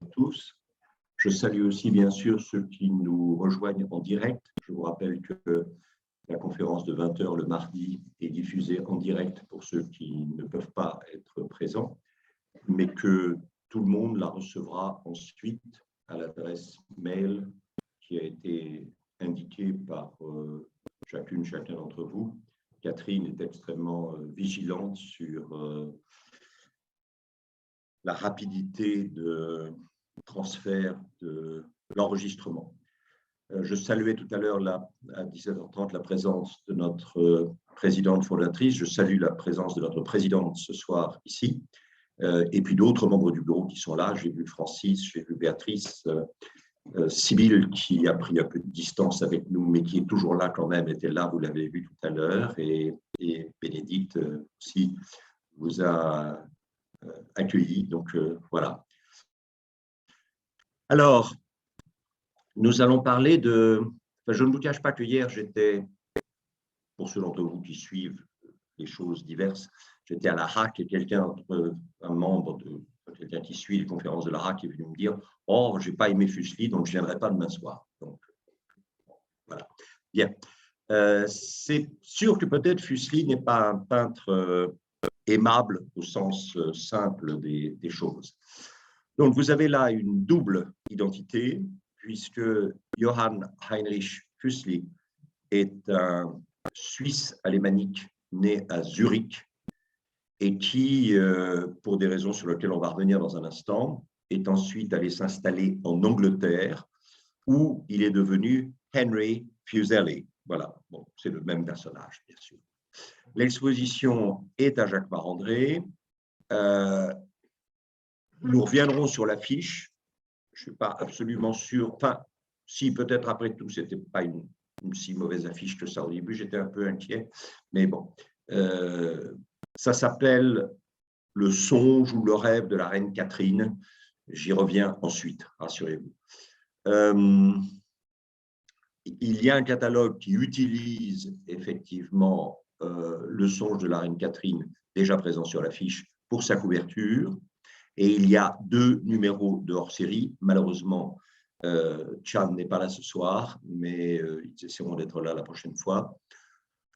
tous. Je salue aussi bien sûr ceux qui nous rejoignent en direct. Je vous rappelle que la conférence de 20 h le mardi est diffusée en direct pour ceux qui ne peuvent pas être présents, mais que tout le monde la recevra ensuite à l'adresse mail qui a été indiquée par chacun d'entre vous. Catherine est extrêmement vigilante sur la rapidité de transfert de l'enregistrement. Je saluais tout à l'heure à 17h30 la présence de notre présidente fondatrice. Je salue la présence de notre présidente ce soir ici. Et puis d'autres membres du bureau qui sont là. J'ai vu Francis, j'ai vu Béatrice, Sybille qui a pris un peu de distance avec nous, mais qui est toujours là quand même, était là, vous l'avez vu tout à l'heure. Et Bénédicte aussi vous a accueilli. Donc voilà. Alors, nous allons parler de… Enfin, je ne vous cache pas que hier, j'étais, pour ceux d'entre vous qui suivent les choses diverses, j'étais à la HAC et un membre quelqu'un qui suit les conférences de la HAC est venu me dire « Oh, je n'ai pas aimé Fuseli, donc je ne viendrai pas demain soir. » Donc, voilà. Bien. C'est sûr que peut-être Fuseli n'est pas un peintre aimable au sens simple des choses. Donc, vous avez là une double identité, puisque Johann Heinrich Füssli est un Suisse alémanique né à Zurich et qui, pour des raisons sur lesquelles on va revenir dans un instant, est ensuite allé s'installer en Angleterre où il est devenu Henry Fuseli. Voilà, bon, c'est le même personnage, bien sûr. L'exposition est à Jacques-Marandré. Nous reviendrons sur l'affiche. Je ne suis pas absolument sûr. Enfin, si, peut-être après tout, ce n'était pas une si mauvaise affiche que ça au début. J'étais un peu inquiet. Mais bon, ça s'appelle Le songe ou le rêve de la reine Catherine. J'y reviens ensuite, rassurez-vous. Il y a un catalogue qui utilise effectivement le songe de la reine Catherine, déjà présent sur l'affiche, pour sa couverture. Et il y a 2 numéros de hors-série. Malheureusement, Chad n'est pas là ce soir, mais ils essaieront d'être là la prochaine fois.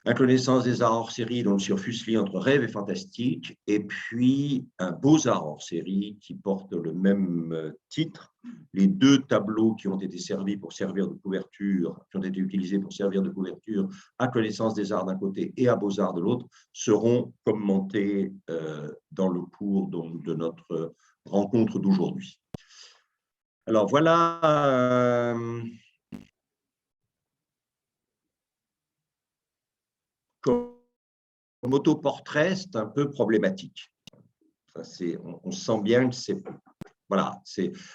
La connaissance des arts hors-série, donc sur Fuseli entre rêve et fantastique, et puis un Beaux-Arts hors-série qui porte le même titre. Les 2 tableaux qui ont été servis pour servir de couverture, qui ont été utilisés pour servir de couverture à connaissance des arts d'un côté et à Beaux-Arts de l'autre, seront commentés dans le cours de notre rencontre d'aujourd'hui. Alors voilà. Comme autoportrait, c'est un peu problématique. Enfin, on sent bien que c'est… Voilà.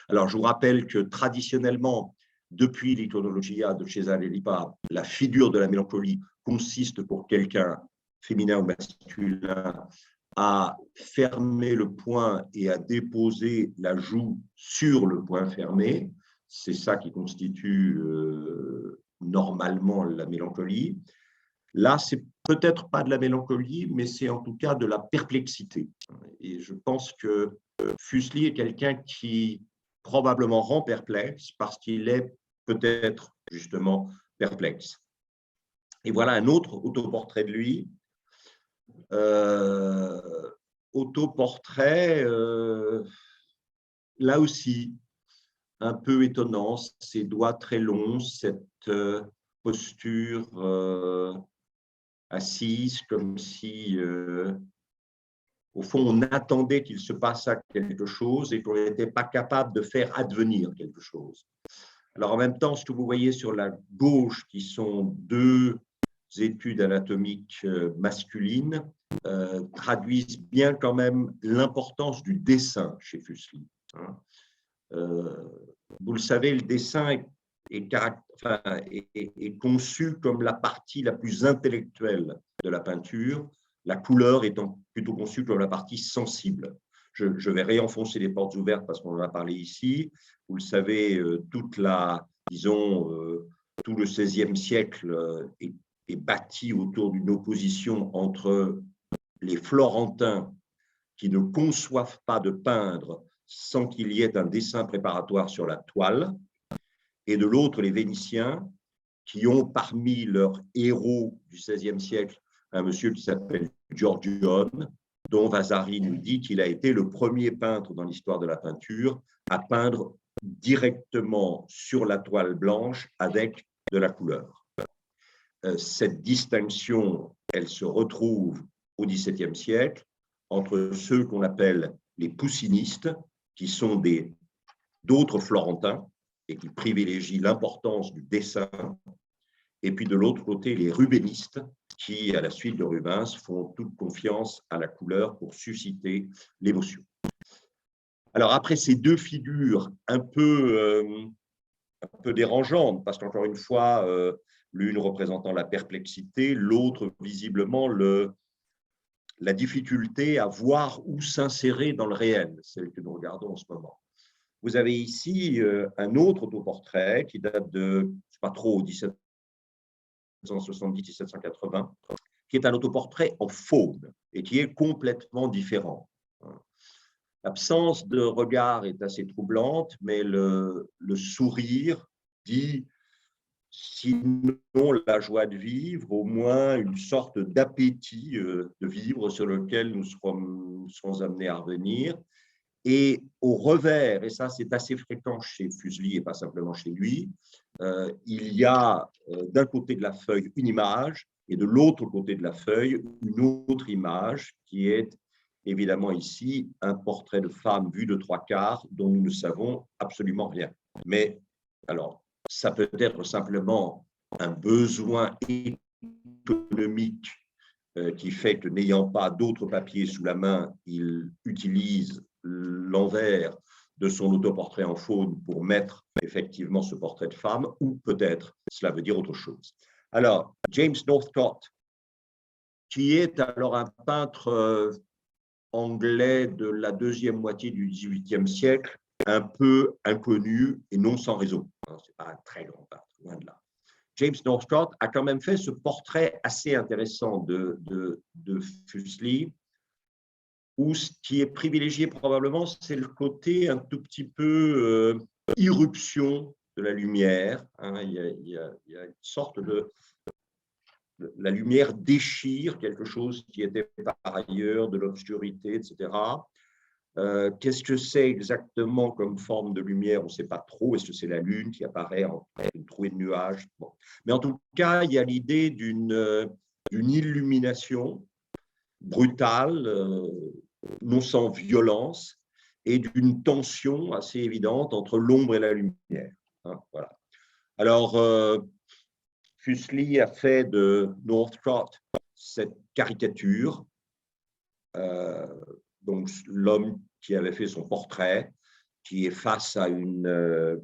Alors, je vous rappelle que traditionnellement, depuis l'iconologia de Cesare Lipa, la figure de la mélancolie consiste pour quelqu'un, féminin ou masculin, à fermer le poing et à déposer la joue sur le poing fermé. C'est ça qui constitue normalement la mélancolie. Là, c'est peut-être pas de la mélancolie, mais c'est en tout cas de la perplexité. Et je pense que Fuseli est quelqu'un qui probablement rend perplexe parce qu'il est peut-être justement perplexe. Et voilà un autre autoportrait de lui. Autoportrait, là aussi, un peu étonnant, ses doigts très longs, cette posture assise, comme si, au fond, on attendait qu'il se passât quelque chose et qu'on n'était pas capable de faire advenir quelque chose. Alors, en même temps, ce que vous voyez sur la gauche, qui sont 2 études anatomiques masculines, traduisent bien quand même l'importance du dessin chez Fuseli. Vous le savez, le dessin est conçu comme la partie la plus intellectuelle de la peinture, la couleur étant plutôt conçue comme la partie sensible. Je vais réenfoncer les portes ouvertes parce qu'on en a parlé ici. Vous le savez, tout le XVIe siècle est bâti autour d'une opposition entre les Florentins qui ne conçoivent pas de peindre sans qu'il y ait un dessin préparatoire sur la toile, et de l'autre, les Vénitiens, qui ont parmi leurs héros du XVIe siècle un monsieur qui s'appelle Giorgione, dont Vasari nous dit qu'il a été le premier peintre dans l'histoire de la peinture à peindre directement sur la toile blanche avec de la couleur. Cette distinction, elle se retrouve au XVIIe siècle entre ceux qu'on appelle les poussinistes, qui sont d'autres Florentins et qui privilégient l'importance du dessin, et puis de l'autre côté, les rubénistes, qui, à la suite de Rubens, font toute confiance à la couleur pour susciter l'émotion. Alors, après ces deux figures un peu dérangeantes, parce qu'encore une fois, l'une représentant la perplexité, l'autre visiblement la difficulté à voir où s'insérer dans le réel, celle que nous regardons en ce moment. Vous avez ici un autre autoportrait qui date de, je ne sais pas trop, 1770-1780, qui est un autoportrait en faune et qui est complètement différent. L'absence de regard est assez troublante, mais le sourire dit, sinon la joie de vivre, au moins une sorte d'appétit de vivre sur lequel nous serons amenés à revenir. Et au revers, et ça c'est assez fréquent chez Fuseli et pas simplement chez lui, il y a d'un côté de la feuille une image et de l'autre côté de la feuille une autre image qui est évidemment ici un portrait de femme vu de trois quarts dont nous ne savons absolument rien. Mais alors, ça peut être simplement un besoin économique qui fait que n'ayant pas d'autres papiers sous la main, il utilise l'envers de son autoportrait en faune pour mettre effectivement ce portrait de femme, ou peut-être cela veut dire autre chose. Alors, James Northcote, qui est alors un peintre anglais de la deuxième moitié du XVIIIe siècle, un peu inconnu et non sans raison. Ce n'est pas un très grand peintre, loin de là. James Northcote a quand même fait ce portrait assez intéressant de Fuseli, où ce qui est privilégié probablement, c'est le côté un tout petit peu irruption de la lumière. Il y a une sorte de… La lumière déchire quelque chose qui était par ailleurs de l'obscurité, etc. Qu'est-ce que c'est exactement comme forme de lumière? On ne sait pas trop. Est-ce que c'est la Lune qui apparaît en une trouée de nuages? Bon. Mais en tout cas, il y a l'idée d'une illumination brutale, non sans violence, et d'une tension assez évidente entre l'ombre et la lumière. Voilà. Alors, Fuseli a fait de Northcote cette caricature, donc l'homme qui avait fait son portrait, qui est face à une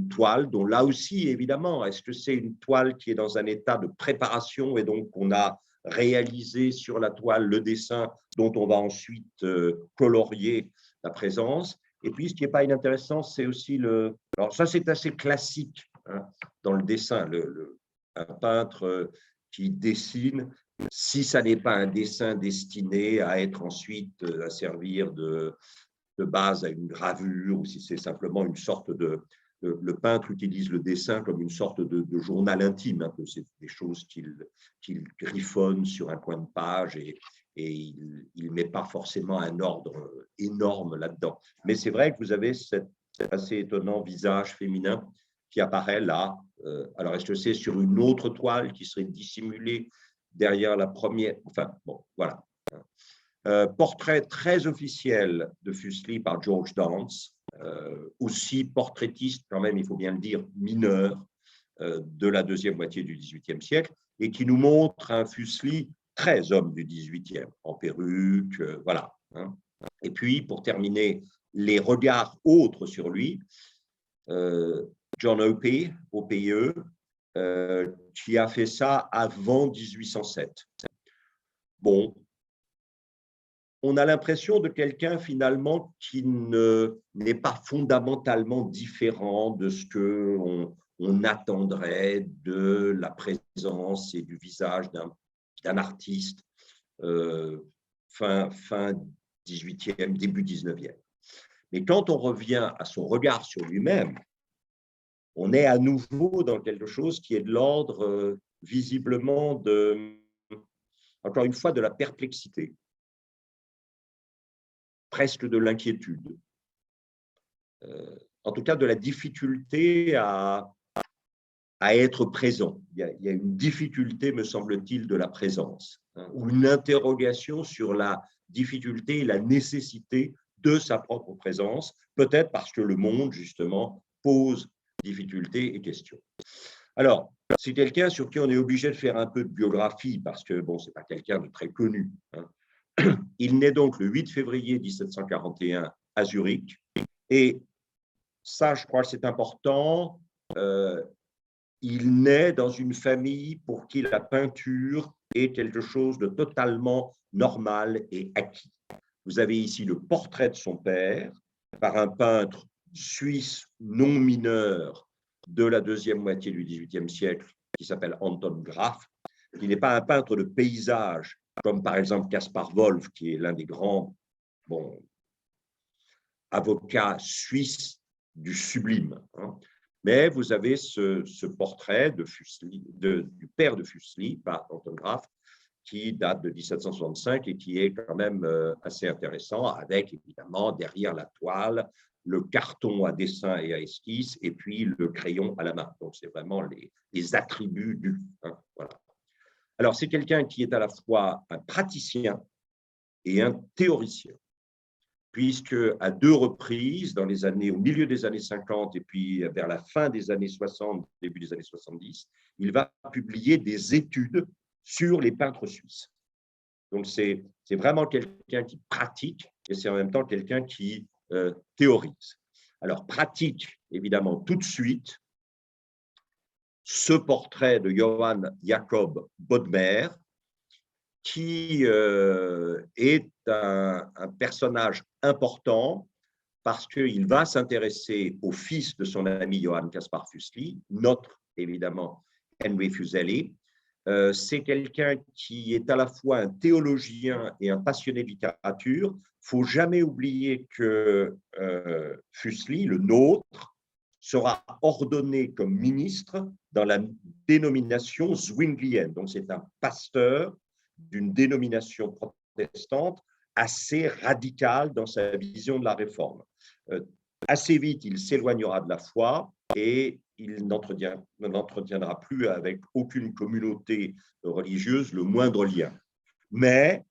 toile, dont là aussi, évidemment, est-ce que c'est une toile qui est dans un état de préparation et donc on a réalisé sur la toile le dessin dont on va ensuite colorier la présence. Et puis, ce qui n'est pas inintéressant, c'est aussi le… Alors ça, c'est assez classique dans le dessin. Un peintre qui dessine, si ça n'est pas un dessin destiné à être ensuite, à servir de base à une gravure, ou si c'est simplement une sorte de… Le peintre utilise le dessin comme une sorte de journal intime, un peu. C'est des choses qu'il griffonne sur un coin de page et il ne met pas forcément un ordre énorme là-dedans. Mais c'est vrai que vous avez cet assez étonnant visage féminin qui apparaît là. Alors, est-ce que c'est sur une autre toile qui serait dissimulée derrière la première? Enfin, bon, voilà. Portrait très officiel de Fuseli par George Dance, aussi portraitiste quand même, il faut bien le dire, mineur de la deuxième moitié du XVIIIe siècle, et qui nous montre un Fuseli très homme du XVIIIe, en perruque, voilà. Et puis, pour terminer, les regards autres sur lui, John Opie, OPE, qui a fait ça avant 1807. Bon, on a l'impression de quelqu'un finalement qui n'est pas fondamentalement différent de ce qu'on attendrait de la présence et du visage d'un artiste fin 18e, début 19e. Et quand on revient à son regard sur lui-même, on est à nouveau dans quelque chose qui est de l'ordre visiblement encore une fois, de la perplexité, presque de l'inquiétude, en tout cas de la difficulté à être présent. Il y a une difficulté, me semble-t-il, de la présence, hein, ou une interrogation sur la difficulté et la nécessité de sa propre présence, peut-être parce que le monde, justement, pose difficultés et questions. Alors, c'est quelqu'un sur qui on est obligé de faire un peu de biographie, parce que, bon, ce n'est pas quelqu'un de très connu, hein. Il naît donc le 8 février 1741 à Zurich, et ça, je crois que c'est important, il naît dans une famille pour qui la peinture est quelque chose de totalement normal et acquis. Vous avez ici le portrait de son père par un peintre suisse non mineur de la deuxième moitié du XVIIIe siècle qui s'appelle Anton Graf, qui n'est pas un peintre de paysage comme par exemple Caspar Wolf, qui est l'un des grands avocats suisses du sublime, hein. Mais vous avez ce portrait de Fuseli, du père de Fuseli, par Anton Graf, qui date de 1765 et qui est quand même assez intéressant, avec évidemment derrière la toile le carton à dessin et à esquisse, et puis le crayon à la main. Donc, c'est vraiment les attributs du. Hein, voilà. Alors, c'est quelqu'un qui est à la fois un praticien et un théoricien, puisque à deux reprises, au milieu des années 50 et puis vers la fin des années 60, début des années 70, il va publier des études sur les peintres suisses. Donc, c'est vraiment quelqu'un qui pratique et c'est en même temps quelqu'un qui théorise. Alors, pratique, évidemment, tout de suite, ce portrait de Johann Jakob Bodmer, qui est un personnage important parce qu'il va s'intéresser au fils de son ami Johann Caspar Fuseli, notre, évidemment, Henry Fuseli. C'est quelqu'un qui est à la fois un théologien et un passionné de littérature. Il ne faut jamais oublier que Fuseli, le nôtre, sera ordonné comme ministre dans la dénomination zwinglienne. Donc, c'est un pasteur d'une dénomination protestante assez radicale dans sa vision de la réforme. Assez vite, il s'éloignera de la foi et il n'entretiendra plus avec aucune communauté religieuse le moindre lien. Mais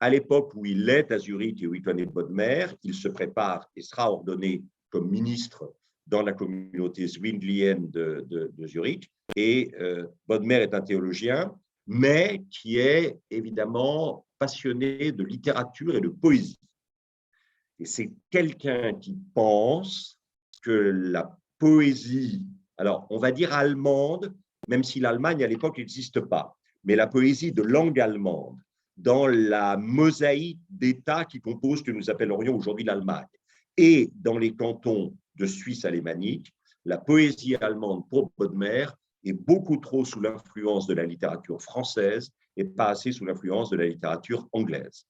à l'époque où il est à Zurich et où il connaît Bodmer, il se prépare et sera ordonné comme ministre dans la communauté zwinglienne de Zurich. Et Bodmer est un théologien, mais qui est évidemment passionné de littérature et de poésie. Et c'est quelqu'un qui pense que la poésie, alors on va dire allemande, même si l'Allemagne à l'époque n'existe pas, mais la poésie de langue allemande, dans la mosaïque d'États qui composent ce que nous appellerions aujourd'hui l'Allemagne, et dans les cantons de Suisse alémanique, la poésie allemande pour Bodmer est beaucoup trop sous l'influence de la littérature française et pas assez sous l'influence de la littérature anglaise.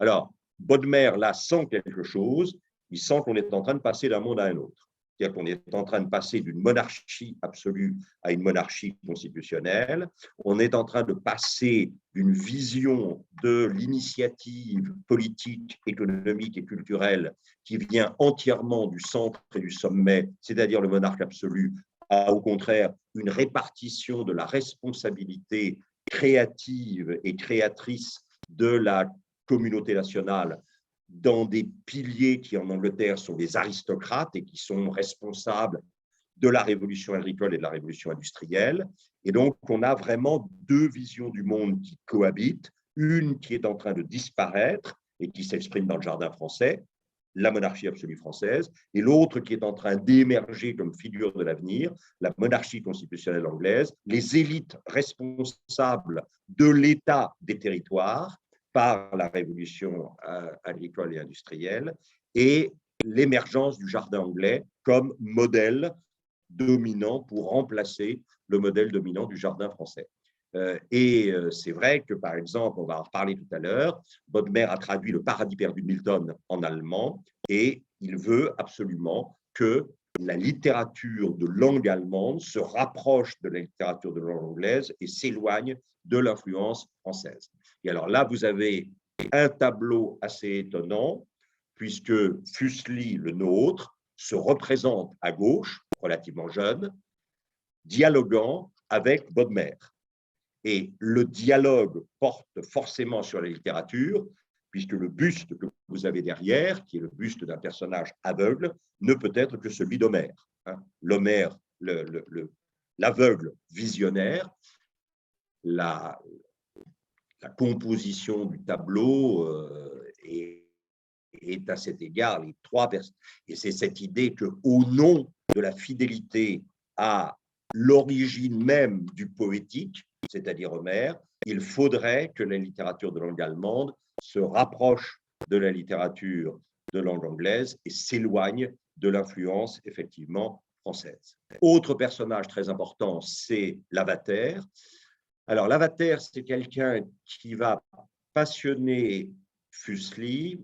Alors, Bodmer, là, sent quelque chose, il sent qu'on est en train de passer d'un monde à un autre. C'est-à-dire qu'on est en train de passer d'une monarchie absolue à une monarchie constitutionnelle. On est en train de passer d'une vision de l'initiative politique, économique et culturelle qui vient entièrement du centre et du sommet, c'est-à-dire le monarque absolu, à au contraire une répartition de la responsabilité créative et créatrice de la communauté nationale dans des piliers qui, en Angleterre, sont des aristocrates et qui sont responsables de la révolution agricole et de la révolution industrielle. Et donc, on a vraiment deux visions du monde qui cohabitent, une qui est en train de disparaître et qui s'exprime dans le jardin français, la monarchie absolue française, et l'autre qui est en train d'émerger comme figure de l'avenir, la monarchie constitutionnelle anglaise, les élites responsables de l'État des territoires par la révolution agricole et industrielle, et l'émergence du jardin anglais comme modèle dominant pour remplacer le modèle dominant du jardin français. Et c'est vrai que, par exemple, on va en reparler tout à l'heure, Bodmer a traduit Le Paradis perdu de Milton en allemand, et il veut absolument que la littérature de langue allemande se rapproche de la littérature de langue anglaise et s'éloigne de l'influence française. Et alors là, vous avez un tableau assez étonnant, puisque Fuseli, le nôtre, se représente à gauche, relativement jeune, dialoguant avec Bodmer. Et le dialogue porte forcément sur la littérature, puisque le buste que vous avez derrière, qui est le buste d'un personnage aveugle, ne peut être que celui d'Homère. L'Homère, l'aveugle visionnaire, la composition du tableau est à cet égard les trois personnes. Et c'est cette idée qu'au nom de la fidélité à l'origine même du poétique, c'est-à-dire Homère, il faudrait que la littérature de langue allemande se rapproche de la littérature de langue anglaise et s'éloigne de l'influence effectivement française. Autre personnage très important, c'est Lavater. Alors Lavater, c'est quelqu'un qui va passionner Fuseli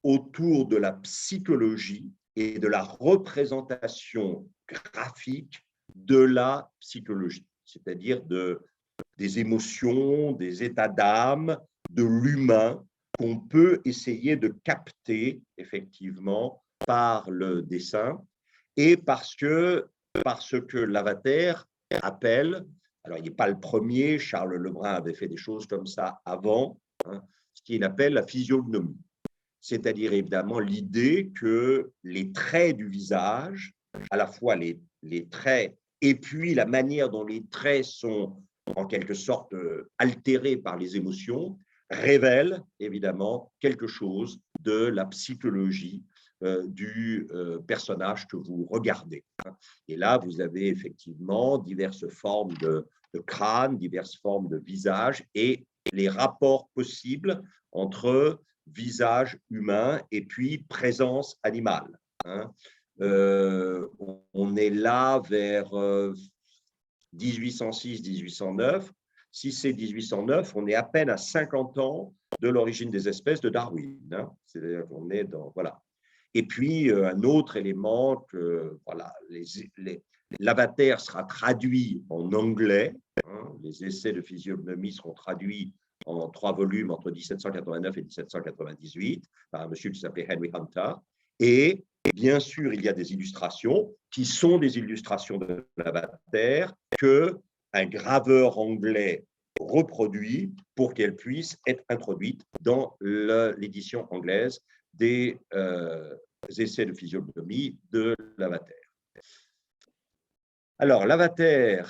autour de la psychologie et de la représentation graphique de la psychologie, c'est-à-dire des émotions, des états d'âme, de l'humain qu'on peut essayer de capter effectivement par le dessin et parce que Lavater appelle, alors il n'est pas le premier, Charles Lebrun avait fait des choses comme ça avant, ce qu'il appelle la physiognomie, c'est-à-dire évidemment l'idée que les traits du visage, à la fois les traits et puis la manière dont les traits sont en quelque sorte altérés par les émotions, révèlent évidemment quelque chose de la psychologie du personnage que vous regardez. Et là, vous avez effectivement diverses formes de crâne, diverses formes de visage et les rapports possibles entre visage humain et puis présence animale. On est là vers 1806-1809. Si c'est 1809, on est à peine à 50 ans de l'origine des espèces de Darwin. C'est-à-dire qu'on est dans… Voilà. Et puis, un autre élément, que voilà, Lavater sera traduit en anglais. Les essais de physiognomie seront traduits en 3 volumes entre 1789 et 1798 par un monsieur qui s'appelait Henry Hunter. Et bien sûr, il y a des illustrations qui sont des illustrations de Lavater qu'un graveur anglais reproduit pour qu'elles puissent être introduites dans l'édition anglaise des essais de physiognomie de Lavater. Alors, Lavater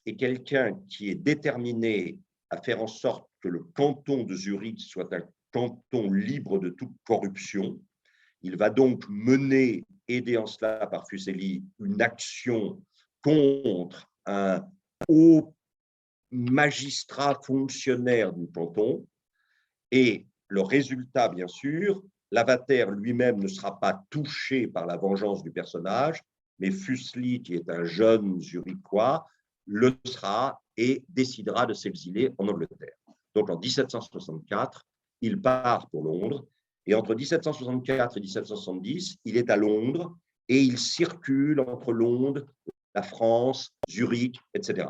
est quelqu'un qui est déterminé à faire en sorte que le canton de Zurich soit un canton libre de toute corruption. Il va donc mener, aidé en cela par Fuseli, une action contre un haut magistrat fonctionnaire du canton. Et le résultat, bien sûr, Lavater lui-même ne sera pas touché par la vengeance du personnage, mais Fuseli, qui est un jeune Zurichois, le sera et décidera de s'exiler en Angleterre. Donc en 1764, il part pour Londres, et entre 1764 et 1770, il est à Londres et il circule entre Londres, la France, Zurich, etc.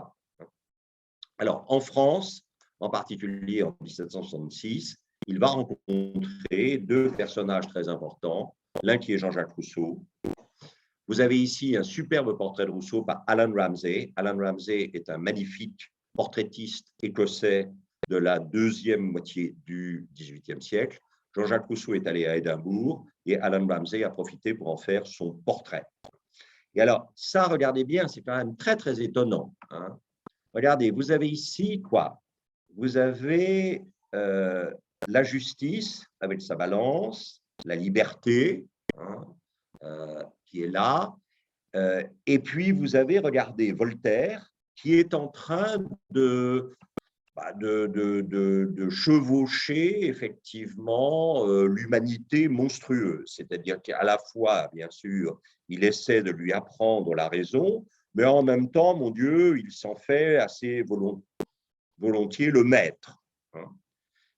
Alors en France, en particulier en 1766, il va rencontrer 2 personnages très importants, l'un qui est Jean-Jacques Rousseau. Vous avez ici un superbe portrait de Rousseau par Allan Ramsay. Allan Ramsay est un magnifique portraitiste écossais de la deuxième moitié du XVIIIe siècle. Jean-Jacques Rousseau est allé à Édimbourg et Allan Ramsay a profité pour en faire son portrait. Et alors, ça, regardez bien, c'est quand même très, très étonnant. Regardez, vous avez ici quoi? Vous avez la justice avec sa balance, la liberté qui est là, et puis vous avez, regardez, Voltaire qui est en train de chevaucher effectivement l'humanité monstrueuse, c'est-à-dire qu'à la fois, bien sûr, il essaie de lui apprendre la raison, mais en même temps, mon Dieu, il s'en fait assez volontiers le maître.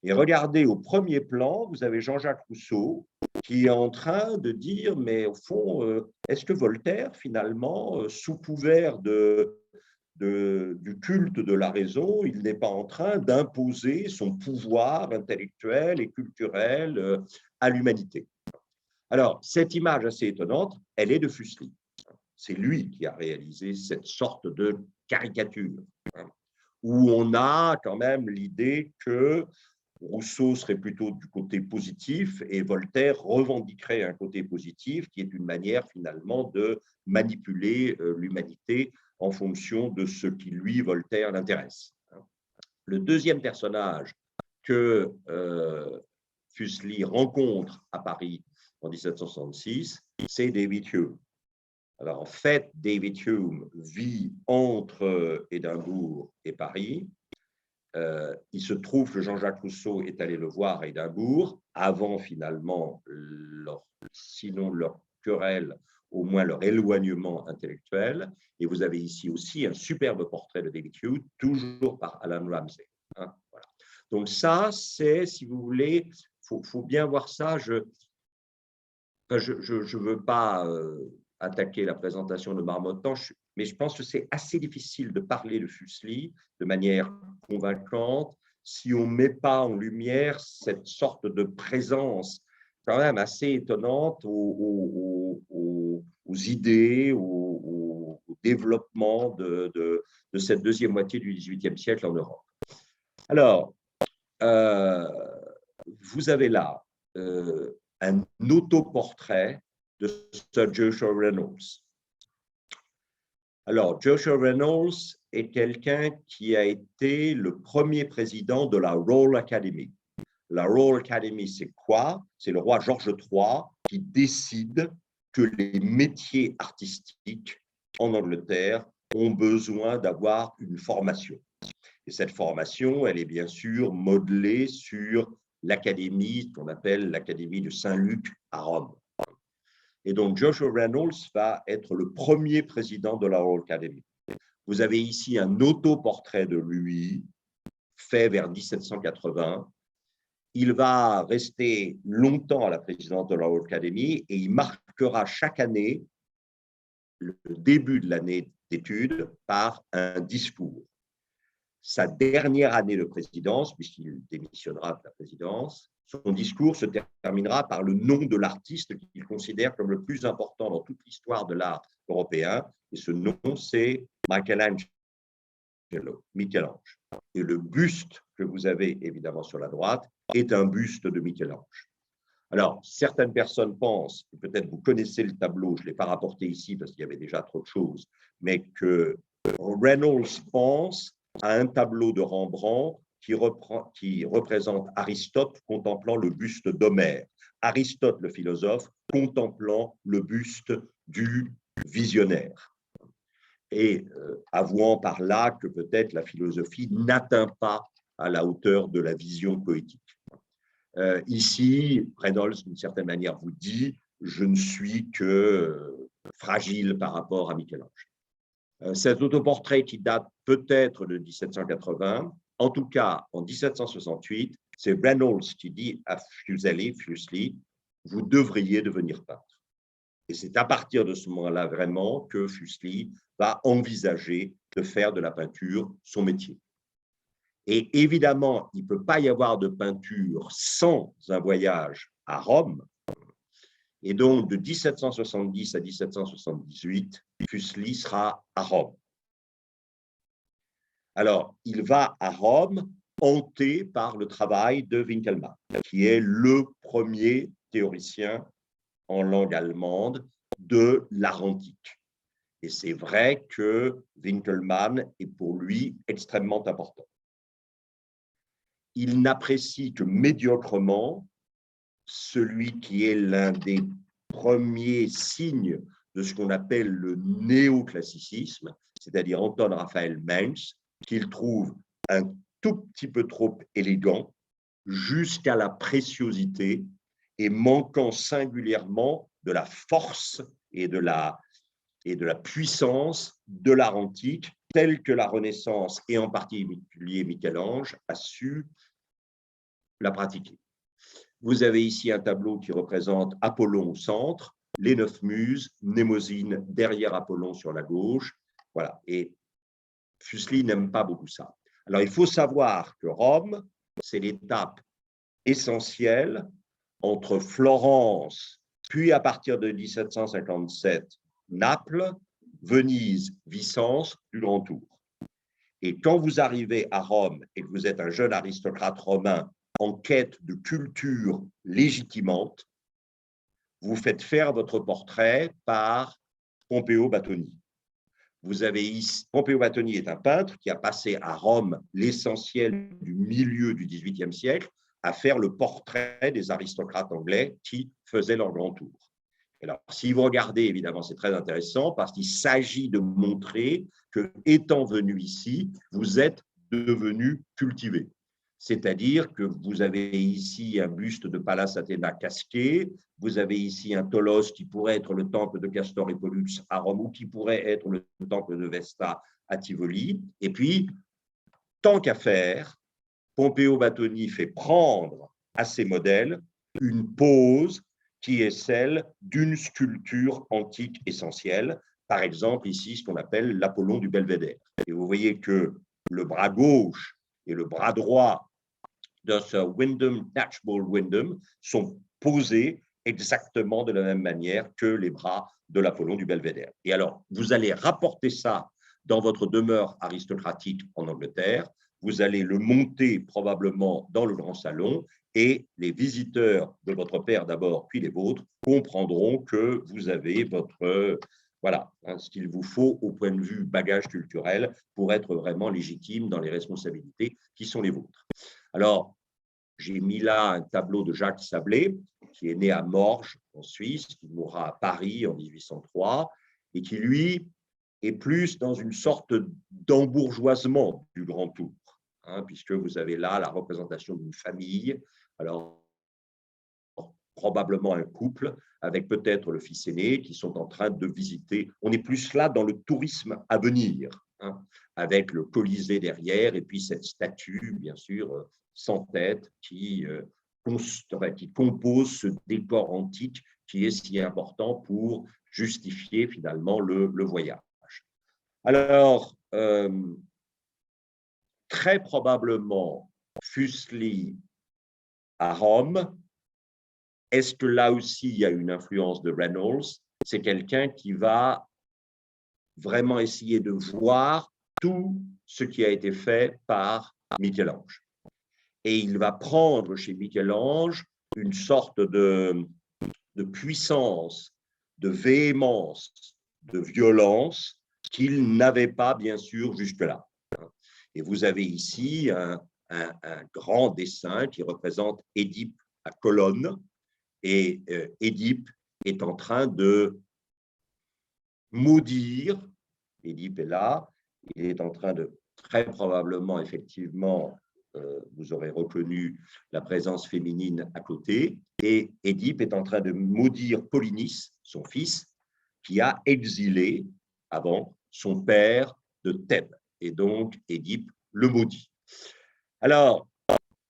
Et regardez, au premier plan, vous avez Jean-Jacques Rousseau qui est en train de dire, mais au fond, est-ce que Voltaire, finalement, sous couvert du culte de la raison, il n'est pas en train d'imposer son pouvoir intellectuel et culturel à l'humanité? Alors, cette image assez étonnante, elle est de Fuseli. C'est lui qui a réalisé cette sorte de caricature, où on a quand même l'idée que Rousseau serait plutôt du côté positif et Voltaire revendiquerait un côté positif qui est une manière finalement de manipuler l'humanité en fonction de ce qui, lui, Voltaire, l'intéresse. Le deuxième personnage que Fuseli rencontre à Paris en 1766, c'est David Hume. Alors, en fait, David Hume vit entre Édimbourg et Paris. Il se trouve que Jean-Jacques Rousseau est allé le voir à Édimbourg avant finalement, sinon leur querelle, au moins leur éloignement intellectuel. Et vous avez ici aussi un superbe portrait de David Hume, toujours par Alan Ramsay. Hein, voilà. Donc ça, c'est, si vous voulez, faut bien voir ça. Je veux pas attaquer la présentation de Marmottan, mais je pense que c'est assez difficile de parler de Fuseli de manière convaincante si on ne met pas en lumière cette sorte de présence quand même assez étonnante aux idées, au développement de cette deuxième moitié du XVIIIe siècle en Europe. Alors, vous avez là un autoportrait de Sir Joshua Reynolds. Alors, Joshua Reynolds est quelqu'un qui a été le premier président de la Royal Academy. La Royal Academy, c'est quoi? C'est le roi George III qui décide que les métiers artistiques en Angleterre ont besoin d'avoir une formation. Et cette formation, elle est bien sûr modelée sur l'académie qu'on appelle l'académie de Saint-Luc à Rome. Et donc, Joshua Reynolds va être le premier président de la Royal Academy. Vous avez ici un autoportrait de lui, fait vers 1780. Il va rester longtemps à la présidence de la Royal Academy et il marquera chaque année le début de l'année d'études par un discours. Sa dernière année de présidence, puisqu'il démissionnera de la présidence, son discours se terminera par le nom de l'artiste qu'il considère comme le plus important dans toute l'histoire de l'art européen. Et ce nom, c'est Michel-Ange. Et le buste que vous avez évidemment sur la droite est un buste de Michel-Ange. Alors, certaines personnes pensent, peut-être vous connaissez le tableau, je ne l'ai pas rapporté ici parce qu'il y avait déjà trop de choses, mais que Reynolds pense à un tableau de Rembrandt qui représente Aristote contemplant le buste d'Homère. Aristote, le philosophe, contemplant le buste du visionnaire. Et avouant par là que peut-être la philosophie n'atteint pas à la hauteur de la vision poétique. Ici, Reynolds, d'une certaine manière, vous dit « je ne suis que fragile par rapport à Michel-Ange ». Cet autoportrait qui date peut-être de 1780, en tout cas en 1768, c'est Reynolds qui dit à Fuseli, vous devriez devenir peintre. Et c'est à partir de ce moment-là vraiment que Fuseli va envisager de faire de la peinture son métier. Et évidemment, il ne peut pas y avoir de peinture sans un voyage à Rome. Et donc, de 1770 à 1778, Fuseli sera à Rome. Alors, il va à Rome hanté par le travail de Winckelmann, qui est le premier théoricien en langue allemande de l'art antique. Et c'est vrai que Winckelmann est pour lui extrêmement important. Il n'apprécie que médiocrement celui qui est l'un des premiers signes de ce qu'on appelle le néoclassicisme, c'est-à-dire Anton Raphael Mengs, qu'il trouve un tout petit peu trop élégant, jusqu'à la préciosité, et manquant singulièrement de la force et de la puissance de l'art antique, tel que la Renaissance, et en particulier Michel-Ange, a su la pratiquer. Vous avez ici un tableau qui représente Apollon au centre, les 9 muses, Mnémosyne derrière Apollon sur la gauche. Voilà. Et Fuseli n'aime pas beaucoup ça. Alors, il faut savoir que Rome, c'est l'étape essentielle entre Florence, puis à partir de 1757, Naples, Venise, Vicence, du Grand Tour. Et quand vous arrivez à Rome et que vous êtes un jeune aristocrate romain en quête de culture légitimante, vous faites faire votre portrait par Pompeo Batoni. Vous avez ici, Pompeo Batoni est un peintre qui a passé à Rome l'essentiel du milieu du XVIIIe siècle à faire le portrait des aristocrates anglais qui faisaient leur grand tour. Alors, si vous regardez, évidemment, c'est très intéressant parce qu'il s'agit de montrer que, étant venu ici, vous êtes devenu cultivé. C'est-à-dire que vous avez ici un buste de Pallas Athéna casqué, vous avez ici un Tholos qui pourrait être le temple de Castor et Pollux à Rome ou qui pourrait être le temple de Vesta à Tivoli. Et puis, tant qu'à faire, Pompeo Batoni fait prendre à ces modèles une pose qui est celle d'une sculpture antique essentielle. Par exemple, ici, ce qu'on appelle l'Apollon du Belvédère. Et vous voyez que le bras gauche et le bras droit de Sir Wyndham Archibald Wyndham sont posés exactement de la même manière que les bras de l'Apollon du Belvédère. Et alors, vous allez rapporter ça dans votre demeure aristocratique en Angleterre, vous allez le monter probablement dans le grand salon et les visiteurs de votre père d'abord, puis les vôtres, comprendront que vous avez votre, voilà, ce qu'il vous faut au point de vue bagage culturel pour être vraiment légitime dans les responsabilités qui sont les vôtres. Alors, j'ai mis là un tableau de Jacques Sablé, qui est né à Morges, en Suisse, qui mourra à Paris en 1803, et qui, lui, est plus dans une sorte d'embourgeoisement du Grand Tour, hein, puisque vous avez là la représentation d'une famille, alors probablement un couple, avec peut-être le fils aîné, qui sont en train de visiter. On est plus là dans le tourisme à venir, hein, avec le Colisée derrière, et puis cette statue, bien sûr, sans tête, qui compose ce décor antique qui est si important pour justifier finalement le voyage. Alors, très probablement, Fuseli à Rome. Est-ce que là aussi, il y a une influence de Reynolds? C'est quelqu'un qui va vraiment essayer de voir tout ce qui a été fait par Michel-Ange. Et il va prendre chez Michel-Ange une sorte de puissance, de véhémence, de violence qu'il n'avait pas, bien sûr, jusque-là. Et vous avez ici un grand dessin qui représente Édipe à Colonne. Et Édipe est en train de maudire, Édipe est là, il est en train de, très probablement, effectivement, vous aurez reconnu la présence féminine à côté, et Édipe est en train de maudire Polynice, son fils, qui a exilé avant son père de Thèbes. Et donc, Édipe le maudit. Alors,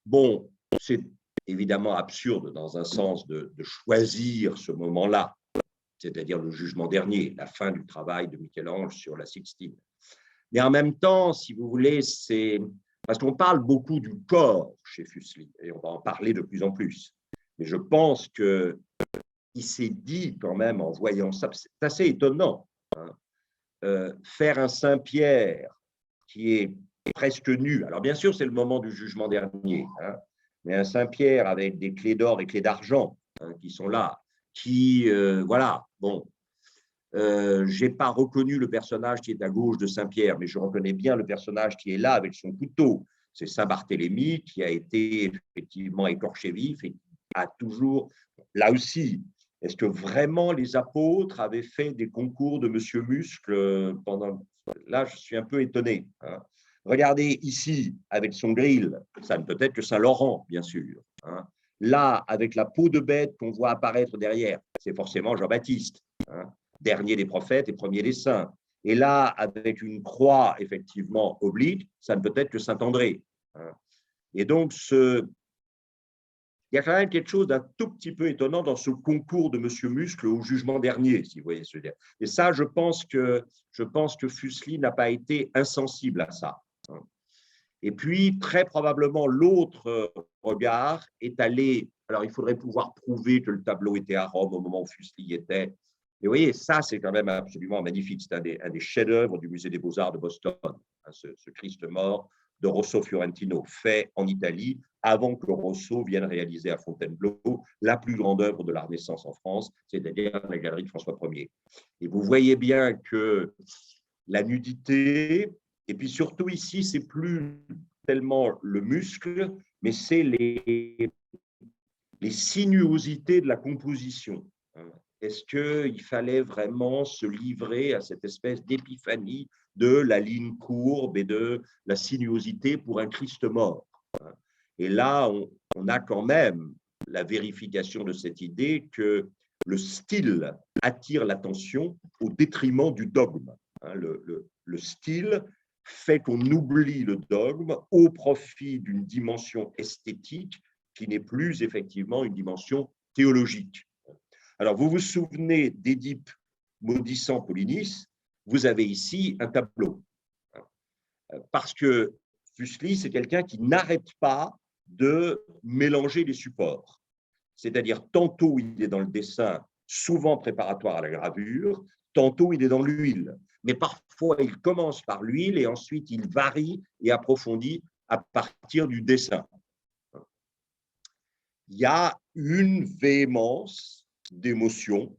bon, c'est évidemment absurde dans un sens de choisir ce moment-là, c'est-à-dire le jugement dernier, la fin du travail de Michel-Ange sur la Sixtine. Mais en même temps, si vous voulez, c'est parce qu'on parle beaucoup du corps chez Fuseli, et on va en parler de plus en plus. Mais je pense qu'il s'est dit quand même en voyant ça, c'est assez étonnant, hein, faire un Saint-Pierre qui est presque nu. Alors bien sûr, c'est le moment du jugement dernier, hein, mais un Saint-Pierre avec des clés d'or et clés d'argent, hein, qui sont là, qui, voilà, bon, je n'ai pas reconnu le personnage qui est à gauche de Saint-Pierre, mais je reconnais bien le personnage qui est là avec son couteau. C'est Saint-Barthélemy qui a été effectivement écorché vif et a toujours, là aussi, est-ce que vraiment les apôtres avaient fait des concours de Monsieur Muscle pendant… Là, je suis un peu étonné, hein. Regardez ici, avec son grill, ça ne peut être que Saint-Laurent, bien sûr, hein. Là, avec la peau de bête qu'on voit apparaître derrière, c'est forcément Jean-Baptiste, hein, dernier des prophètes et premier des saints. Et là, avec une croix, effectivement, oblique, ça ne peut être que Saint-André, hein. Et donc, il y a quand même quelque chose d'un tout petit peu étonnant dans ce concours de Monsieur Muscle au jugement dernier, si vous voyez ce que je veux dire. Et ça, je pense que Fuseli n'a pas été insensible à ça. Et puis, très probablement, l'autre regard est allé… Alors, il faudrait pouvoir prouver que le tableau était à Rome au moment où Fuseli y était. Et vous voyez, ça, c'est quand même absolument magnifique. C'est un des chefs-d'œuvre du Musée des Beaux-Arts de Boston, ce Christ mort de Rosso Fiorentino, fait en Italie, avant que Rosso vienne réaliser à Fontainebleau la plus grande œuvre de la Renaissance en France, c'est-à-dire la galerie de François Ier. Et vous voyez bien que la nudité, et puis surtout ici, c'est plus tellement le muscle, mais c'est les sinuosités de la composition. Est-ce qu'il fallait vraiment se livrer à cette espèce d'épiphanie de la ligne courbe et de la sinuosité pour un Christ mort? Et là, on a quand même la vérification de cette idée que le style attire l'attention au détriment du dogme. Le style fait qu'on oublie le dogme au profit d'une dimension esthétique qui n'est plus effectivement une dimension théologique. Alors, vous vous souvenez d'Édipe maudissant Polynice, vous avez ici un tableau. Parce que Fuseli, c'est quelqu'un qui n'arrête pas de mélanger les supports. C'est-à-dire, tantôt il est dans le dessin, souvent préparatoire à la gravure, tantôt il est dans l'huile. Mais parfois, il commence par l'huile et ensuite il varie et approfondit à partir du dessin. Il y a une véhémence d'émotion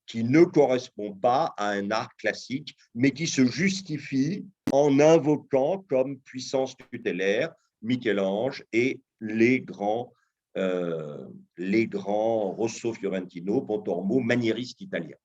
qui ne correspond pas à un art classique, mais qui se justifie en invoquant comme puissance tutélaire Michel-Ange et les grands Rosso Fiorentino, Pontormo, maniéristes italiens.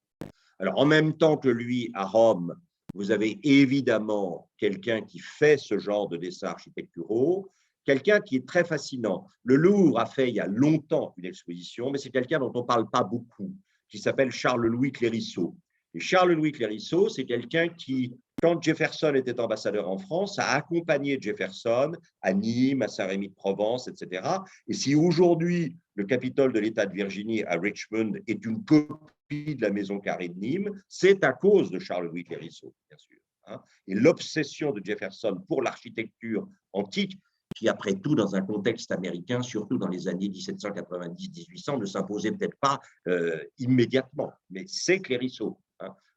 Alors, en même temps que lui, à Rome, vous avez évidemment quelqu'un qui fait ce genre de dessins architecturaux, quelqu'un qui est très fascinant. Le Louvre a fait il y a longtemps une exposition, mais c'est quelqu'un dont on ne parle pas beaucoup, qui s'appelle Charles-Louis Clérisseau. Et Charles-Louis Clérisseau, c'est quelqu'un qui, quand Jefferson était ambassadeur en France, a accompagné Jefferson à Nîmes, à Saint-Rémy-de-Provence, etc. Et si aujourd'hui, le Capitole de l'État de Virginie à Richmond est une copie de la Maison Carrée de Nîmes, c'est à cause de Charles-Louis Clérisseau, bien sûr. Et l'obsession de Jefferson pour l'architecture antique, qui, après tout, dans un contexte américain, surtout dans les années 1790-1800, ne s'imposait peut-être pas immédiatement. Mais c'est Clérisseau,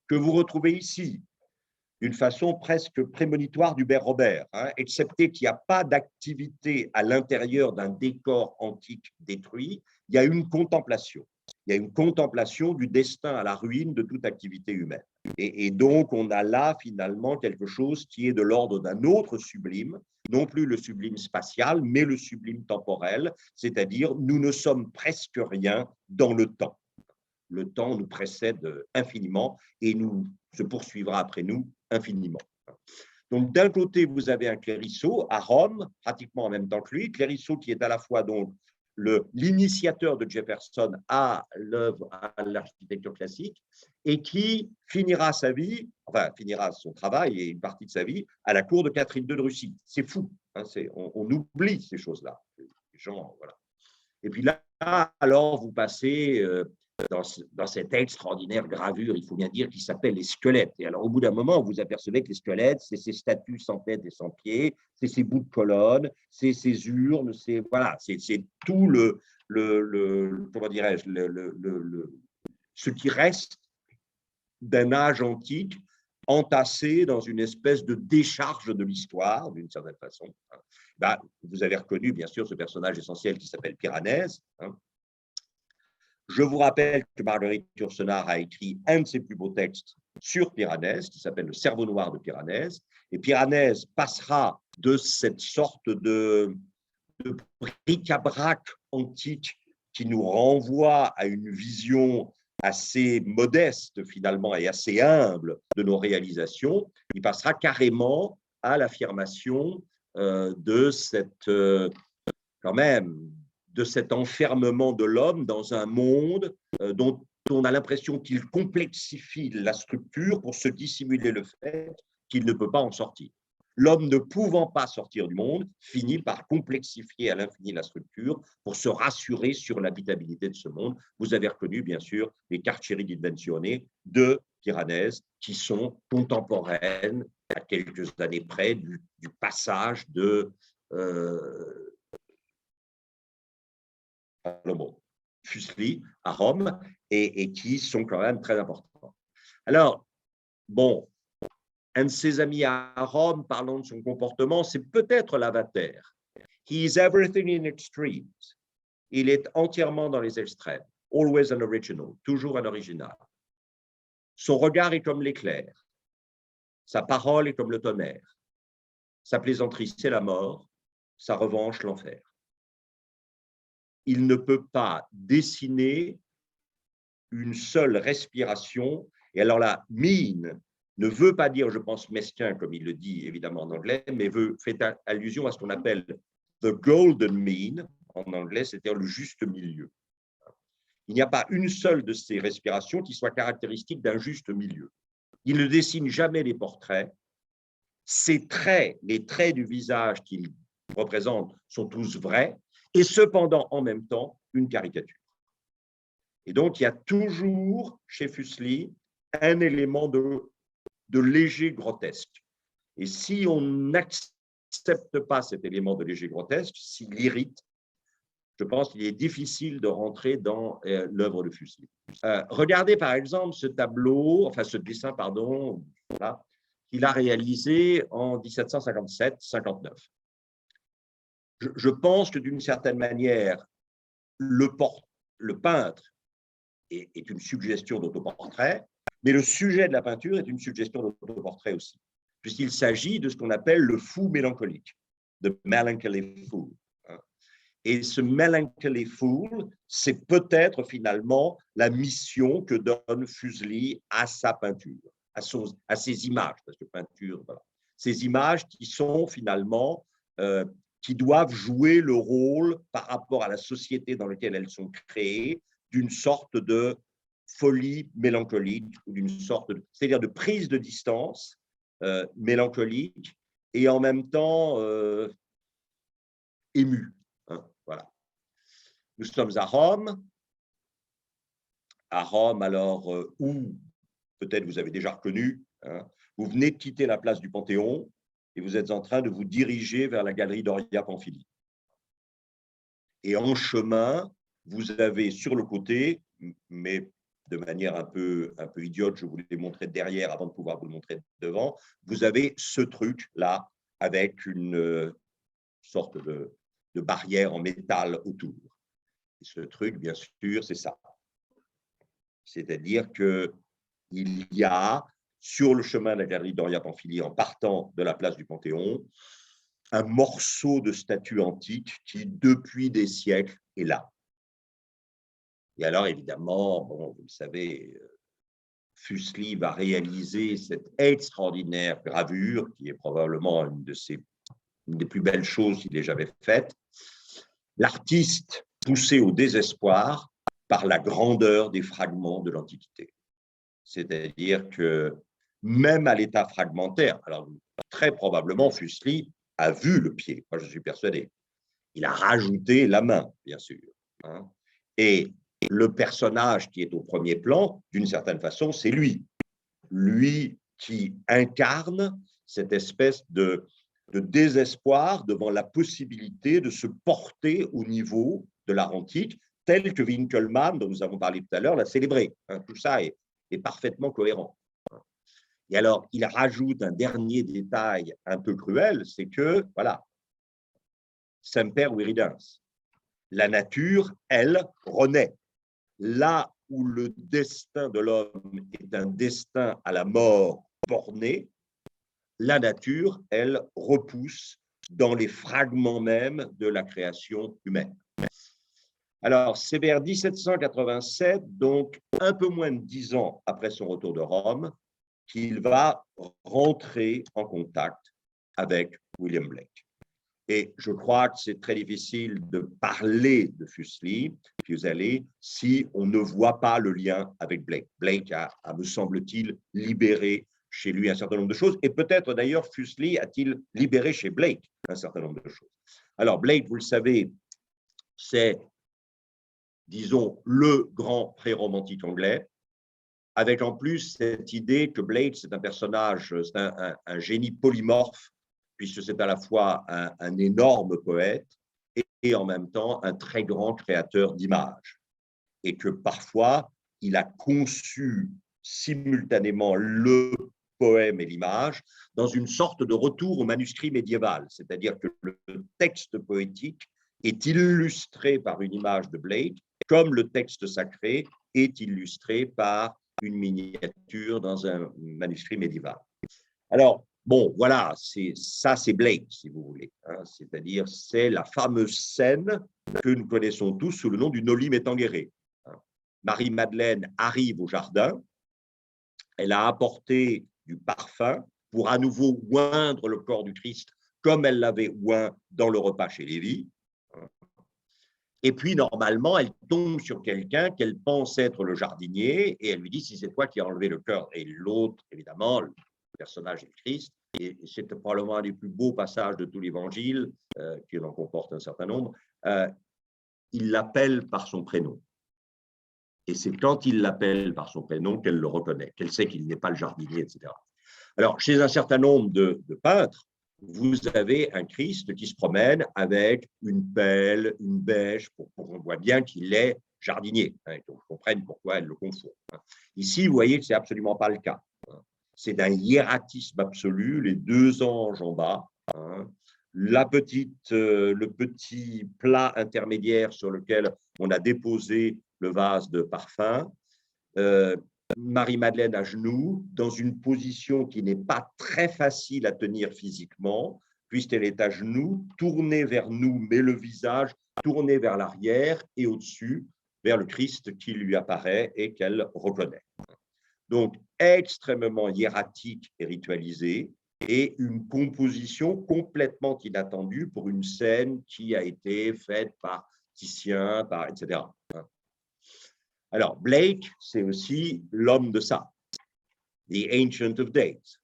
que vous retrouvez ici, d'une façon presque prémonitoire d'Hubert Robert, excepté qu'il n'y a pas d'activité à l'intérieur d'un décor antique détruit, il y a une contemplation. Il y a une contemplation du destin à la ruine de toute activité humaine. Et donc, on a là, finalement, quelque chose qui est de l'ordre d'un autre sublime, non plus le sublime spatial, mais le sublime temporel, c'est-à-dire nous ne sommes presque rien dans le temps. Le temps nous précède infiniment et nous se poursuivra après nous infiniment. Donc, d'un côté, vous avez un Clérisseau à Rome, pratiquement en même temps que lui, Clérisseau qui est à la fois donc l'initiateur de Jefferson à l'œuvre, à l'architecture classique, et qui finira sa vie, enfin finira son travail et une partie de sa vie à la cour de Catherine II de Russie. C'est fou, on oublie ces choses-là. Voilà. Et puis là, alors, vous passez dans cette extraordinaire gravure, il faut bien dire, qui s'appelle les squelettes. Et alors, au bout d'un moment, vous apercevez que les squelettes, c'est ces statues sans tête et sans pied, c'est ces bouts de colonnes, c'est ces urnes, c'est voilà, c'est tout comment dirais-je, ce qui reste d'un âge antique entassé dans une espèce de décharge de l'histoire, d'une certaine façon. Vous avez reconnu, bien sûr, ce personnage essentiel qui s'appelle Piranèse. Je vous rappelle que Marguerite Yourcenar a écrit un de ses plus beaux textes sur Piranèse, qui s'appelle Le cerveau noir de Piranèse. Et Piranèse passera de cette sorte de bric-à-brac antique qui nous renvoie à une vision assez modeste finalement et assez humble de nos réalisations, il passera carrément à l'affirmation de quand même, de cet enfermement de l'homme dans un monde dont on a l'impression qu'il complexifie la structure pour se dissimuler le fait qu'il ne peut pas en sortir. l'homme ne pouvant pas sortir du monde, finit par complexifier à l'infini la structure pour se rassurer sur l'habitabilité de ce monde. Vous avez reconnu, bien sûr, les Carceri d'Invenzione de Piranèse, qui sont contemporaines, à quelques années près, du passage de Fuseli à Rome, et qui sont quand même très importants. Alors, bon, un de ses amis à Rome, parlant de son comportement, c'est peut-être Lavater. He is everything in extremes. Il est entièrement dans les extrêmes. Always an original, toujours un original. Son regard est comme l'éclair. Sa parole est comme le tonnerre. Sa plaisanterie, c'est la mort. Sa revanche, l'enfer. Il ne peut pas dessiner une seule respiration. Et alors la mine ne veut pas dire, je pense, mesquin, comme il le dit évidemment en anglais, mais fait allusion à ce qu'on appelle the golden mean, en anglais, c'est-à-dire le juste milieu. Il n'y a pas une seule de ces respirations qui soit caractéristique d'un juste milieu. Il ne dessine jamais les portraits. Ses traits, les traits du visage qu'il représente sont tous vrais, et cependant, en même temps, une caricature. Et donc, il y a toujours, chez Fuseli, un élément de léger grotesque. Et si on n'accepte pas cet élément de léger grotesque, s'il irrite, je pense qu'il est difficile de rentrer dans l'œuvre de Fuseli. Regardez par exemple ce tableau, enfin ce dessin, pardon, voilà, qu'il a réalisé en 1757-59. Je pense que d'une certaine manière, le peintre est une suggestion d'autoportrait, mais le sujet de la peinture est une suggestion d'autoportrait aussi, puisqu'il s'agit de ce qu'on appelle le fou mélancolique, the melancholy fool. Et ce melancholy fool, c'est peut-être finalement la mission que donne Fuseli à sa peinture, à ses images, parce que peinture, voilà. Ces images qui sont finalement, qui doivent jouer le rôle par rapport à la société dans laquelle elles sont créées, d'une sorte de folie mélancolique, ou d'une sorte, c'est-à-dire de prise de distance mélancolique, et en même temps émue. Hein, voilà. Nous sommes à Rome, alors où, peut-être vous avez déjà reconnu, hein, vous venez de quitter la place du Panthéon et vous êtes en train de vous diriger vers la galerie Doria Pamphili. Et en chemin, vous avez sur le côté, mais de manière un peu idiote, je vous l'ai montré derrière avant de pouvoir vous le montrer devant, vous avez ce truc-là avec une sorte de barrière en métal autour. Et ce truc, bien sûr, c'est ça. C'est-à-dire qu'il y a, sur le chemin de la galerie Doria Pamphili, en partant de la place du Panthéon, un morceau de statue antique qui, depuis des siècles, est là. Et alors, évidemment, bon, vous le savez, Fuseli va réaliser cette extraordinaire gravure, qui est probablement une des plus belles choses qu'il ait jamais faites. L'artiste poussé au désespoir par la grandeur des fragments de l'Antiquité. C'est-à-dire que même à l'état fragmentaire, alors très probablement Fuseli a vu le pied, moi je suis persuadé. Il a rajouté la main, bien sûr. Hein. Et le personnage qui est au premier plan, d'une certaine façon, c'est lui. Lui qui incarne cette espèce de désespoir devant la possibilité de se porter au niveau de l'art antique, tel que Winkelmann, dont nous avons parlé tout à l'heure, l'a célébré. Hein, tout ça est parfaitement cohérent. Et alors, il rajoute un dernier détail un peu cruel, c'est que, voilà, semper viridens. La nature, elle, renaît. Là où le destin de l'homme est un destin à la mort bornée, la nature, elle, repousse dans les fragments même de la création humaine. Alors, c'est vers 1787, donc un peu moins de 10 ans après son retour de Rome, qu'il va rentrer en contact avec William Blake. Et je crois que c'est très difficile de parler de Fuseli, si on ne voit pas le lien avec Blake. Blake a me semble-t-il, libéré chez lui un certain nombre de choses, et peut-être d'ailleurs Fuseli a-t-il libéré chez Blake un certain nombre de choses. Alors Blake, vous le savez, c'est, disons, le grand pré-romantique anglais, avec en plus cette idée que Blake, c'est un personnage, c'est un génie polymorphe, puisque c'est à la fois un énorme poète et en même temps un très grand créateur d'images. Et que parfois, il a conçu simultanément le poème et l'image dans une sorte de retour au manuscrit médiéval, c'est-à-dire que le texte poétique est illustré par une image de Blake, comme le texte sacré est illustré par une miniature dans un manuscrit médiéval. Alors, bon, voilà, ça c'est Blake, si vous voulez. Hein, c'est-à-dire, c'est la fameuse scène que nous connaissons tous sous le nom du Noli Me Tangere. Marie-Madeleine arrive au jardin, elle a apporté du parfum pour à nouveau oindre le corps du Christ comme elle l'avait oint dans le repas chez Lévi. Et puis, normalement, elle tombe sur quelqu'un qu'elle pense être le jardinier et elle lui dit, si c'est toi qui as enlevé le cœur. Et l'autre, évidemment, le personnage est le Christ. Et c'est probablement un des plus beaux passages de tout l'Évangile, qui en comporte un certain nombre. Il l'appelle par son prénom. Et c'est quand il l'appelle par son prénom qu'elle le reconnaît, qu'elle sait qu'il n'est pas le jardinier, etc. Alors, chez un certain nombre de peintres, vous avez un Christ qui se promène avec une pelle, une bêche, pour qu'on voit bien qu'il est jardinier, hein, et qu'on comprenne pourquoi elle le confond. Ici, vous voyez que ce n'est absolument pas le cas. C'est d'un hiératisme absolu, les deux anges en bas, le petit plat intermédiaire sur lequel on a déposé le vase de parfum, Marie-Madeleine à genoux, dans une position qui n'est pas très facile à tenir physiquement, puisqu'elle est à genoux, tournée vers nous, mais le visage tourné vers l'arrière et au-dessus, vers le Christ qui lui apparaît et qu'elle reconnaît. Donc, extrêmement hiératique et ritualisée, et une composition complètement inattendue pour une scène qui a été faite par Titien, etc. Alors, Blake, c'est aussi l'homme de ça, the Ancient of Days,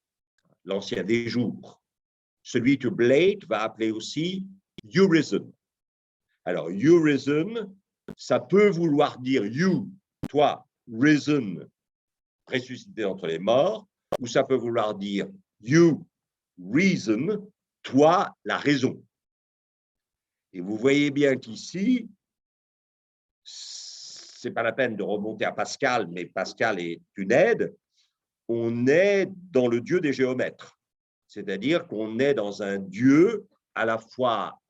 l'ancien des jours, celui que Blake va appeler aussi You Risen. Alors, You Risen, ça peut vouloir dire you, toi, risen, ressuscité entre les morts, ou ça peut vouloir dire you, reason, toi, la raison. Et vous voyez bien qu'ici, ce n'est pas la peine de remonter à Pascal, mais Pascal est une aide. On est dans le Dieu des géomètres, c'est-à-dire qu'on est dans un Dieu à la fois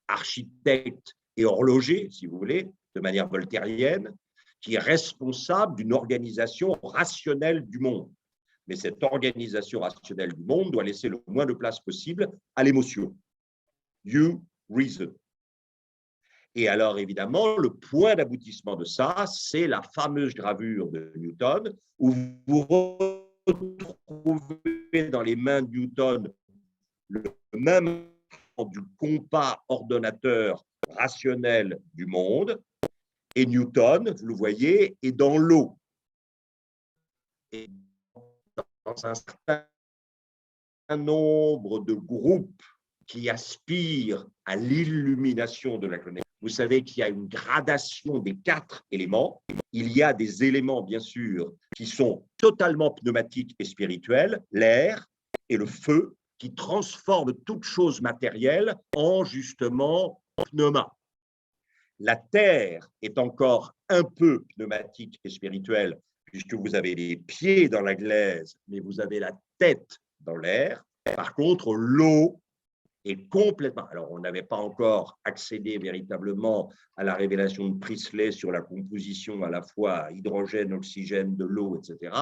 architecte et horloger, si vous voulez, de manière voltairienne, qui est responsable d'une organisation rationnelle du monde. Mais cette organisation rationnelle du monde doit laisser le moins de place possible à l'émotion. You reason. Et alors, évidemment, le point d'aboutissement de ça, c'est la fameuse gravure de Newton, où vous retrouvez dans les mains de Newton le même du compas ordonnateur rationnel du monde. Et Newton, vous le voyez, est dans l'eau. Et dans un certain nombre de groupes qui aspirent à l'illumination de la connaissance, vous savez qu'il y a une gradation des 4 éléments. Il y a des éléments, bien sûr, qui sont totalement pneumatiques et spirituels, l'air et le feu, qui transforment toute chose matérielle en, justement, pneuma. La terre est encore un peu pneumatique et spirituelle, puisque vous avez les pieds dans la glaise, mais vous avez la tête dans l'air. Par contre, l'eau est complètement… Alors, on n'avait pas encore accédé véritablement à la révélation de Priestley sur la composition à la fois hydrogène, oxygène de l'eau, etc.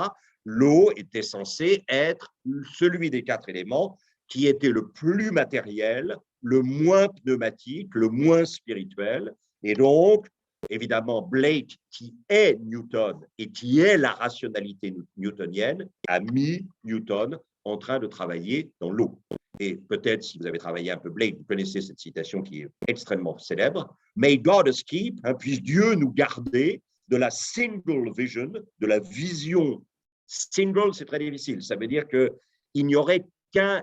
L'eau était censée être celui des 4 éléments qui était le plus matériel, le moins pneumatique, le moins spirituel. Et donc, évidemment, Blake, qui est Newton et qui est la rationalité newtonienne, a mis Newton en train de travailler dans l'eau. Et peut-être, si vous avez travaillé un peu Blake, vous connaissez cette citation qui est extrêmement célèbre. « May God us keep, puisse Dieu nous garder de la single vision, de la vision Single, c'est très difficile. Ça veut dire qu'il n'y aurait qu'un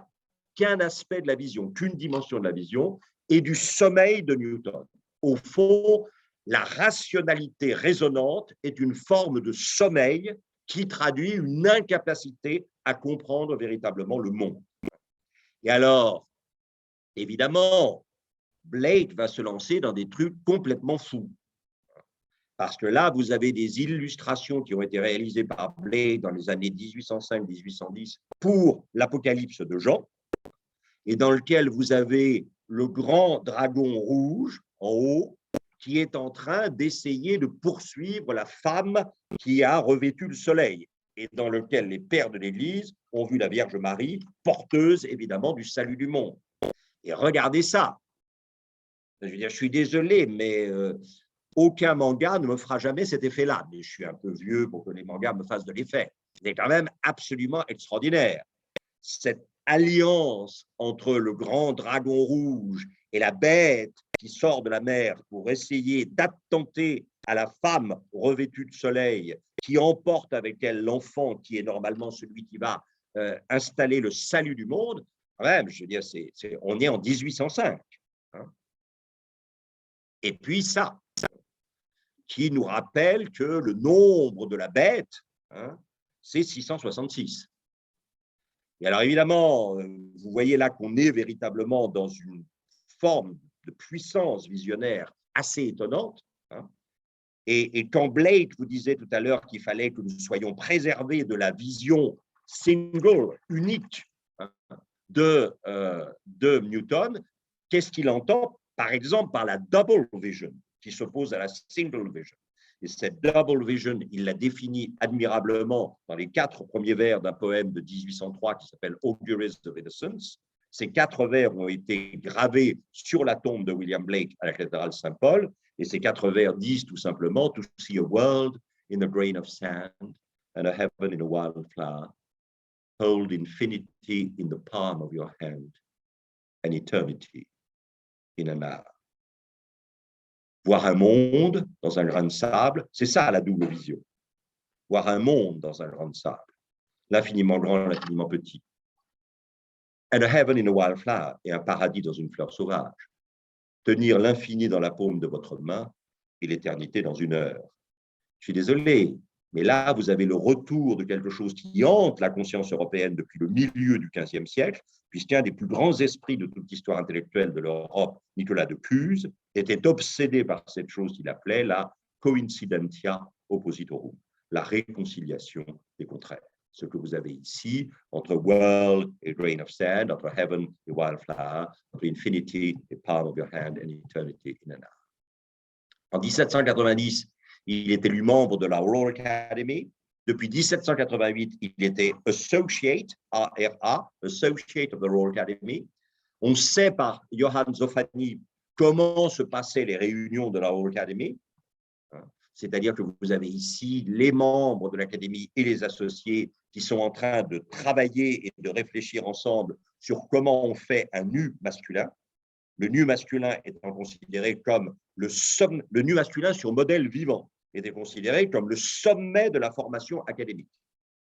aspect de la vision, qu'une dimension de la vision, et du sommeil de Newton. Au fond, la rationalité raisonnante est une forme de sommeil qui traduit une incapacité à comprendre véritablement le monde. Et alors, évidemment, Blake va se lancer dans des trucs complètement fous. Parce que là, vous avez des illustrations qui ont été réalisées par Blake dans les années 1805-1810 pour l'Apocalypse de Jean, et dans lequel vous avez le grand dragon rouge en haut qui est en train d'essayer de poursuivre la femme qui a revêtu le soleil, et dans lequel les pères de l'Église ont vu la Vierge Marie, porteuse évidemment du salut du monde. Et regardez ça. Je veux dire, je suis désolé, mais aucun manga ne me fera jamais cet effet-là. Mais je suis un peu vieux pour que les mangas me fassent de l'effet. C'est quand même absolument extraordinaire. Cette alliance entre le grand dragon rouge et la bête qui sort de la mer pour essayer d'attenter à la femme revêtue de soleil, qui emporte avec elle l'enfant qui est normalement celui qui va installer le salut du monde, quand même, je veux dire, on est en 1805. Hein. Et puis ça, qui nous rappelle que le nombre de la bête, hein, c'est 666. Et alors évidemment, vous voyez là qu'on est véritablement dans une forme de puissance visionnaire assez étonnante. Hein. Et quand Blake vous disait tout à l'heure qu'il fallait que nous soyons préservés de la vision single, unique, hein, de Newton, qu'est-ce qu'il entend, par exemple, par la double vision, qui s'oppose à la single vision. Et cette double vision, il l'a définie admirablement dans les 4 premiers vers d'un poème de 1803 qui s'appelle Auguries of Innocence. Ces 4 vers ont été gravés sur la tombe de William Blake à la cathédrale Saint-Paul. Et ces 4 vers disent tout simplement « To see a world in a grain of sand and a heaven in a wildflower. Hold infinity in the palm of your hand and eternity in an hour. » Voir un monde dans un grain de sable, c'est ça la double vision. Voir un monde dans un grain de sable, l'infiniment grand, l'infiniment petit. And a heaven in a wildflower, et un paradis dans une fleur sauvage. Tenir l'infini dans la paume de votre main et l'éternité dans une heure. Je suis désolé, mais là, vous avez le retour de quelque chose qui hante la conscience européenne depuis le milieu du XVe siècle, puisqu'un des plus grands esprits de toute l'histoire intellectuelle de l'Europe, Nicolas de Cuse, était obsédé par cette chose qu'il appelait la coincidentia oppositorum, la réconciliation des contraires. Ce que vous avez ici, entre world et grain of sand, entre heaven et wildflower, entre infinity et palm of your hand and eternity in an hour. En 1790, il est élu membre de la Royal Academy. Depuis 1788, il était Associate, ARA, Associate of the Royal Academy. On sait par Johann Zoffany comment se passaient les réunions de la Royal Academy. C'est-à-dire que vous avez ici les membres de l'Académie et les associés qui sont en train de travailler et de réfléchir ensemble sur comment on fait un nu masculin. Le nu masculin étant considéré comme le nu masculin sur modèle vivant était considéré comme le sommet de la formation académique.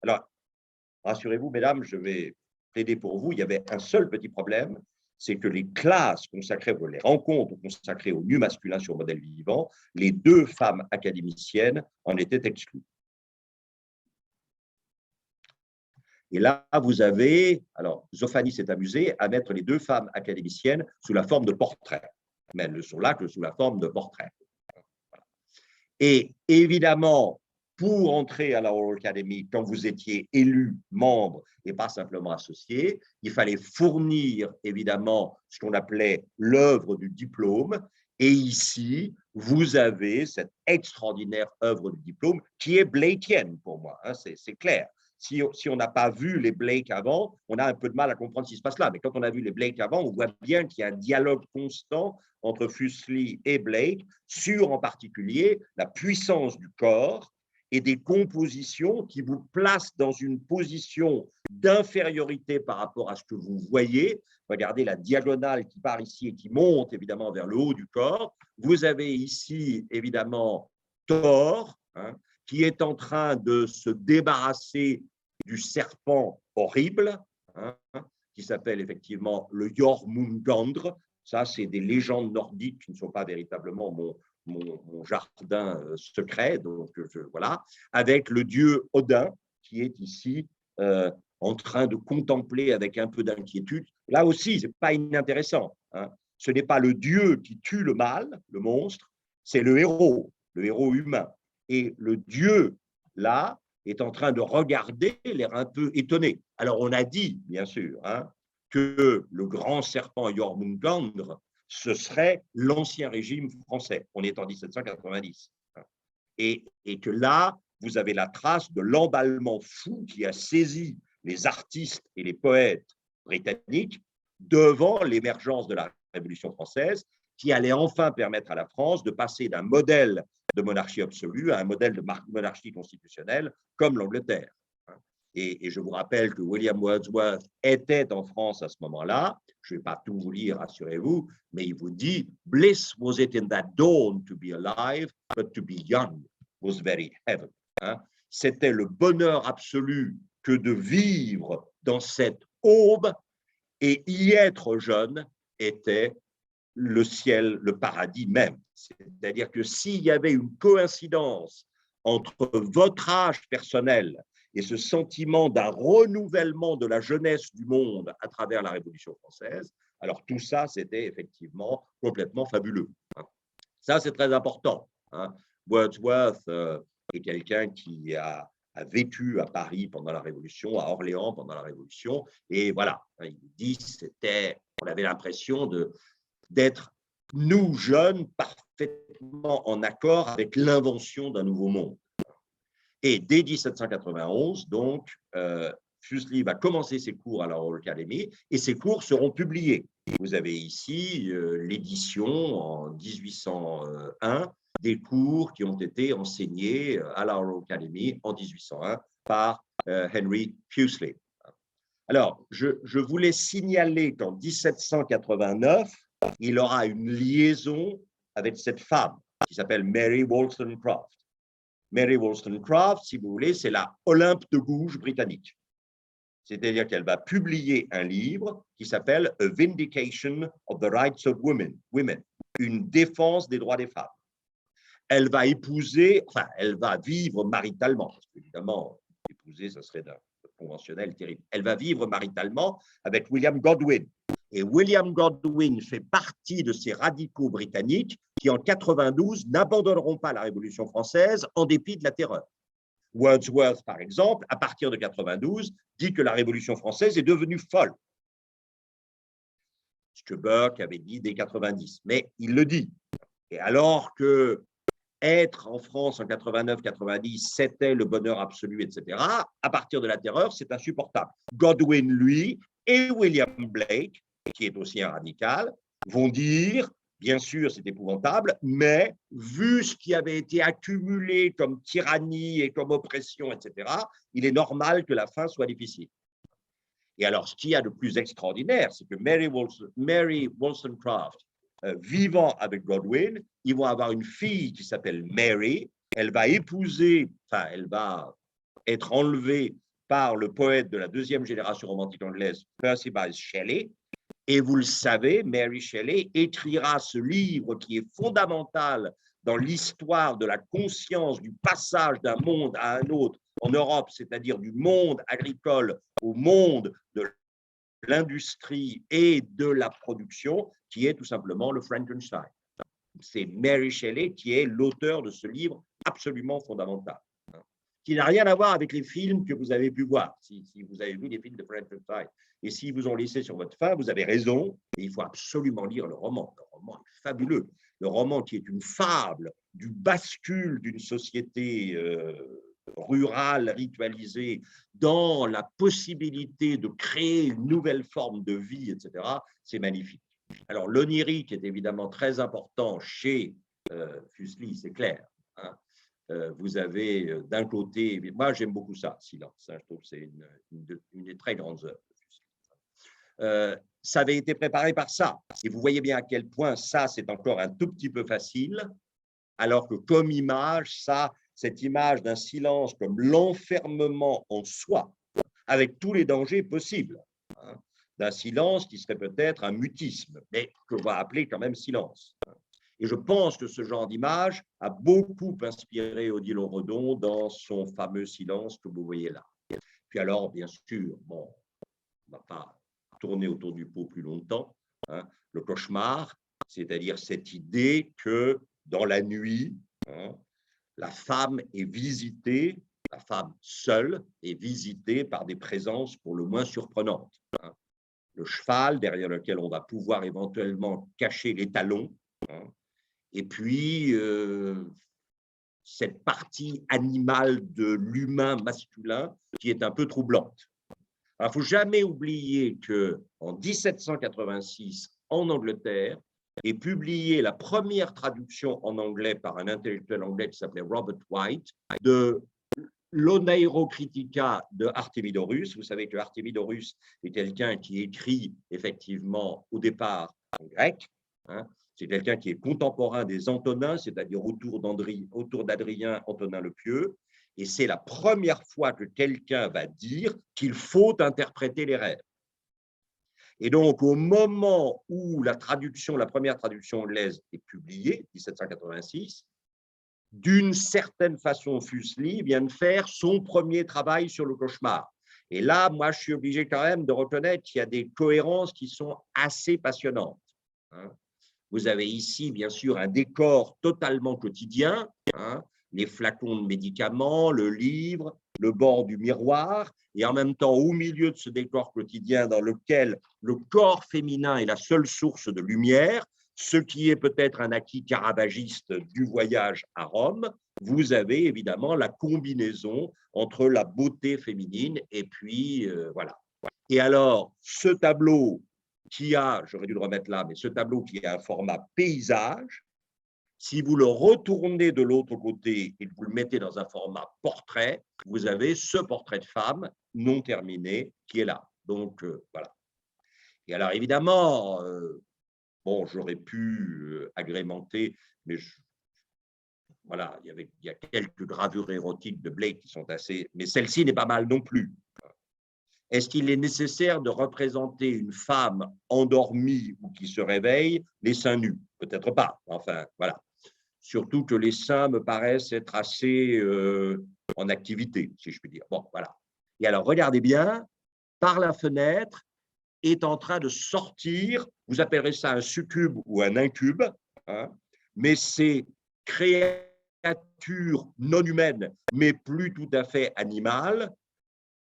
Alors, rassurez-vous, mesdames, je vais plaider pour vous, il y avait un seul petit problème, c'est que les classes consacrées, les rencontres consacrées au nu masculin sur modèle vivant, les 2 femmes académiciennes en étaient exclues. Et là, vous avez, alors Zoffany s'est amusé à mettre les 2 femmes académiciennes sous la forme de portraits, mais elles ne sont là que sous la forme de portraits. Et évidemment, pour entrer à la Royal Academy, quand vous étiez élu membre et pas simplement associé, il fallait fournir évidemment ce qu'on appelait l'œuvre du diplôme. Et ici, vous avez cette extraordinaire œuvre du diplôme qui est blakeenne pour moi, hein, c'est clair. Si on n'a pas vu les Blake avant, on a un peu de mal à comprendre ce qui se passe là. Mais quand on a vu les Blake avant, on voit bien qu'il y a un dialogue constant entre Fuseli et Blake sur en particulier la puissance du corps et des compositions qui vous placent dans une position d'infériorité par rapport à ce que vous voyez. Regardez la diagonale qui part ici et qui monte évidemment vers le haut du corps. Vous avez ici évidemment Thor, hein, qui est en train de se débarrasser du serpent horrible, hein, qui s'appelle effectivement le Jormungandr. Ça, c'est des légendes nordiques qui ne sont pas véritablement mon jardin secret. Donc, voilà, avec le dieu Odin, qui est ici en train de contempler avec un peu d'inquiétude. Là aussi, ce n'est pas inintéressant. Hein. Ce n'est pas le dieu qui tue le mal, le monstre, c'est le héros humain. Et le dieu, là, est en train de regarder, l'air un peu étonné. Alors, on a dit, bien sûr, hein, que le grand serpent Jormungandr, ce serait l'ancien régime français. On est en 1790. Et que là, vous avez la trace de l'emballement fou qui a saisi les artistes et les poètes britanniques devant l'émergence de la Révolution française, qui allait enfin permettre à la France de passer d'un modèle de monarchie absolue à un modèle de monarchie constitutionnelle comme l'Angleterre. Et je vous rappelle que William Wordsworth était en France à ce moment-là. Je ne vais pas tout vous lire, rassurez-vous, mais il vous dit « Bliss was it in that dawn to be alive, but to be young was very heaven. » C'était le bonheur absolu que de vivre dans cette aube, et y être jeune était le ciel, le paradis même. C'est-à-dire que s'il y avait une coïncidence entre votre âge personnel et ce sentiment d'un renouvellement de la jeunesse du monde à travers la Révolution française, alors tout ça, c'était effectivement complètement fabuleux. Ça, c'est très important. Wordsworth est quelqu'un qui a vécu à Paris pendant la Révolution, à Orléans pendant la Révolution, et voilà, il dit on avait l'impression d'être, nous jeunes, parfaitement en accord avec l'invention d'un nouveau monde. Et dès 1791, donc, Fuseli va commencer ses cours à la Royal Academy et ses cours seront publiés. Vous avez ici l'édition en 1801 des cours qui ont été enseignés à la Royal Academy en 1801 par Henry Fuseli. Alors, je voulais signaler qu'en 1789, il aura une liaison avec cette femme qui s'appelle Mary Wollstonecraft. Mary Wollstonecraft, si vous voulez, c'est la Olympe de Gouges britannique. C'est-à-dire qu'elle va publier un livre qui s'appelle A Vindication of the Rights of Women, une défense des droits des femmes. Elle va épouser, enfin, elle va vivre maritalement, parce qu'évidemment, épouser, ça serait d'un conventionnel terrible. Elle va vivre maritalement avec William Godwin. Et William Godwin fait partie de ces radicaux britanniques qui, en 92, n'abandonneront pas la Révolution française en dépit de la terreur. Wordsworth, par exemple, à partir de 92, dit que la Révolution française est devenue folle. Ce que Burke avait dit dès 90, mais il le dit. Et alors que être en France en 89-90, c'était le bonheur absolu, etc., à partir de la terreur, c'est insupportable. Godwin, lui, et William Blake, qui est aussi un radical, vont dire, bien sûr, c'est épouvantable, mais vu ce qui avait été accumulé comme tyrannie et comme oppression, etc., il est normal que la fin soit difficile. Et alors, ce qu'il y a de plus extraordinaire, c'est que Mary Wollstonecraft, vivant avec Godwin, ils vont avoir une fille qui s'appelle Mary. Elle va épouser, enfin, elle va être enlevée par le poète de la deuxième génération romantique anglaise, Percy Bysshe Shelley. Et vous le savez, Mary Shelley écrira ce livre qui est fondamental dans l'histoire de la conscience du passage d'un monde à un autre en Europe, c'est-à-dire du monde agricole au monde de l'industrie et de la production, qui est tout simplement le Frankenstein. C'est Mary Shelley qui est l'auteur de ce livre absolument fondamental, qui n'a rien à voir avec les films que vous avez pu voir, si vous avez vu les films de Frankenstein. Et si vous ont laissé sur votre faim, vous avez raison, et il faut absolument lire le roman. Le roman est fabuleux. Le roman qui est une fable du bascule d'une société rurale, ritualisée, dans la possibilité de créer une nouvelle forme de vie, etc., c'est magnifique. Alors, l'onirique est évidemment très important chez Fuseli, c'est clair. Hein. Vous avez d'un côté, moi j'aime beaucoup ça, Silence, hein, je trouve que c'est une des très grandes œuvres. Ça avait été préparé par ça, et vous voyez bien à quel point ça c'est encore un tout petit peu facile, alors que comme image, ça cette image d'un silence comme l'enfermement en soi, avec tous les dangers possibles, hein, d'un silence qui serait peut-être un mutisme, mais qu'on va appeler quand même silence. Et je pense que ce genre d'image a beaucoup inspiré Odilon Redon dans son fameux silence que vous voyez là. Puis alors, bien sûr, bon, on ne va pas tourner autour du pot plus longtemps, hein, le cauchemar, c'est-à-dire cette idée que dans la nuit, hein, la femme est visitée, la femme seule est visitée par des présences pour le moins surprenantes, hein. Le cheval derrière lequel on va pouvoir éventuellement cacher les talons, hein, et puis cette partie animale de l'humain masculin qui est un peu troublante. Il ne faut jamais oublier qu'en 1786, en Angleterre, est publiée la première traduction en anglais par un intellectuel anglais qui s'appelait Robert White de l'Oneirocritica de Artemidorus. Vous savez que Artemidorus est quelqu'un qui écrit effectivement au départ en grec, hein. C'est quelqu'un qui est contemporain des Antonins, c'est-à-dire autour d'Adrien Antonin le Pieux. Et c'est la première fois que quelqu'un va dire qu'il faut interpréter les rêves. Et donc, au moment où la première traduction anglaise est publiée, 1786, d'une certaine façon, Fuseli vient de faire son premier travail sur le cauchemar. Et là, moi, je suis obligé quand même de reconnaître qu'il y a des cohérences qui sont assez passionnantes, hein. Vous avez ici, bien sûr, un décor totalement quotidien, hein, les flacons de médicaments, le livre, le bord du miroir, et en même temps, au milieu de ce décor quotidien dans lequel le corps féminin est la seule source de lumière, ce qui est peut-être un acquis caravagiste du voyage à Rome, vous avez évidemment la combinaison entre la beauté féminine et puis voilà. Et alors, ce tableau qui a, j'aurais dû le remettre là, mais ce tableau qui a un format paysage, si vous le retournez de l'autre côté et que vous le mettez dans un format portrait, vous avez ce portrait de femme non terminé qui est là. Donc, voilà. Et alors, évidemment, bon, j'aurais pu agrémenter, mais voilà, il y a quelques gravures érotiques de Blake qui sont assez… Mais celle-ci n'est pas mal non plus. Est-ce qu'il est nécessaire de représenter une femme endormie ou qui se réveille les seins nus? Peut-être pas. Enfin, voilà. Surtout que les seins me paraissent être assez en activité, si je puis dire. Bon, voilà. Et alors, regardez bien, par la fenêtre est en train de sortir, vous appellerez ça un succube ou un incube, hein, mais ces créatures non humaines, mais plus tout à fait animales,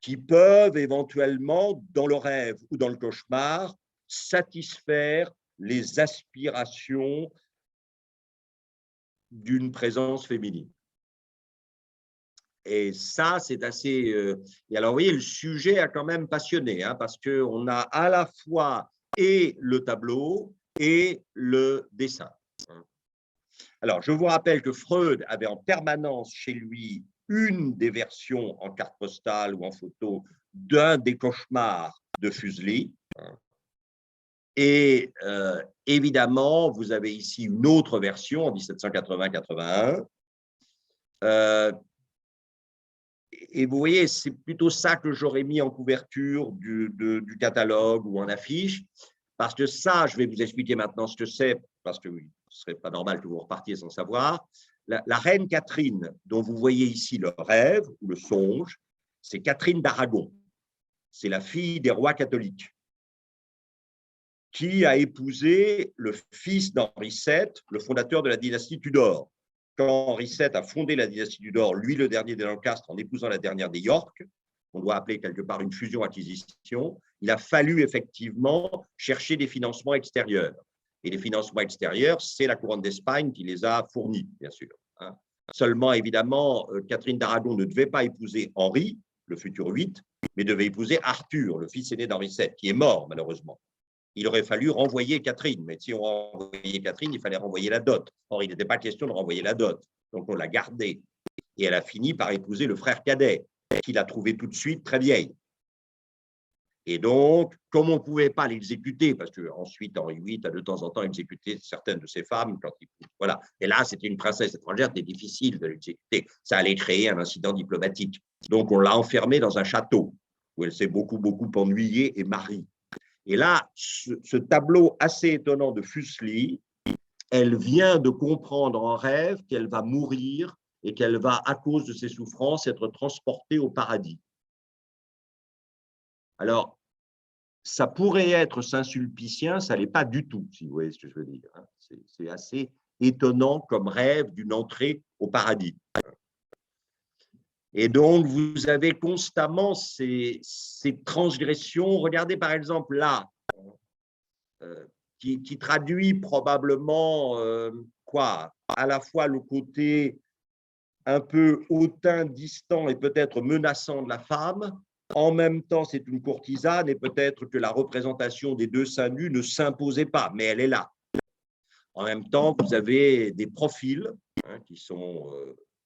qui peuvent éventuellement, dans le rêve ou dans le cauchemar, satisfaire les aspirations d'une présence féminine. Et ça, c'est assez… Et alors, vous voyez, le sujet a quand même passionné, hein, parce qu'on a à la fois et le tableau et le dessin. Alors, je vous rappelle que Freud avait en permanence chez lui une des versions en carte postale ou en photo d'un des cauchemars de Fuseli. Et évidemment, vous avez ici une autre version en 1780-81. Et vous voyez, c'est plutôt ça que j'aurais mis en couverture du catalogue ou en affiche, parce que ça, je vais vous expliquer maintenant ce que c'est, parce que oui, ce ne serait pas normal que vous repartiez sans savoir. La reine Catherine, dont vous voyez ici le rêve ou le songe, c'est Catherine d'Aragon. C'est la fille des rois catholiques qui a épousé le fils d'Henri VII, le fondateur de la dynastie Tudor. Quand Henri VII a fondé la dynastie Tudor, lui le dernier des Lancastre, en épousant la dernière des York, on doit appeler quelque part une fusion-acquisition, il a fallu effectivement chercher des financements extérieurs. Et les financements extérieurs, c'est la couronne d'Espagne qui les a fournis, bien sûr, hein. Seulement, évidemment, Catherine d'Aragon ne devait pas épouser Henri, le futur 8, mais devait épouser Arthur, le fils aîné d'Henri VII, qui est mort, malheureusement. Il aurait fallu renvoyer Catherine, mais si on renvoyait Catherine, il fallait renvoyer la dot. Or, il n'était pas question de renvoyer la dot, donc on l'a gardée. Et elle a fini par épouser le frère cadet, qu'il a trouvé tout de suite très vieille. Et donc, comme on ne pouvait pas l'exécuter, parce qu'ensuite, Henri VIII a de temps en temps exécuté certaines de ses femmes, voilà. Et là, c'était une princesse étrangère, c'était difficile de l'exécuter. Ça allait créer un incident diplomatique. Donc, on l'a enfermée dans un château, où elle s'est beaucoup ennuyée et mariée. Et là, ce tableau assez étonnant de Fuseli, elle vient de comprendre en rêve qu'elle va mourir et qu'elle va, à cause de ses souffrances, être transportée au paradis. Alors, ça pourrait être Saint-Sulpicien, ça ne l'est pas du tout, si vous voyez ce que je veux dire. C'est assez étonnant comme rêve d'une entrée au paradis. Et donc, vous avez constamment ces transgressions. Regardez par exemple là, qui traduit probablement quoi, à la fois le côté un peu hautain, distant et peut-être menaçant de la femme. En même temps, c'est une courtisane et peut-être que la représentation des deux seins nus ne s'imposait pas, mais elle est là. En même temps, vous avez des profils qui sont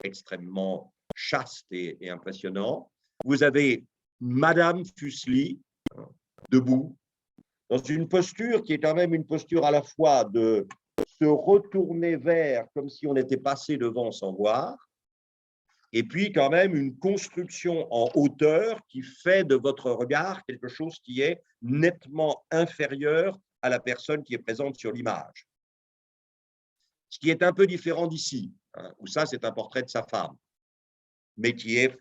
extrêmement chastes et impressionnants. Vous avez Madame Fuseli, debout, dans une posture qui est quand même une posture à la fois de se retourner vers, comme si on était passé devant sans voir, et puis quand même une construction en hauteur qui fait de votre regard quelque chose qui est nettement inférieur à la personne qui est présente sur l'image. Ce qui est un peu différent d'ici, où ça c'est un portrait de sa femme, mais qui est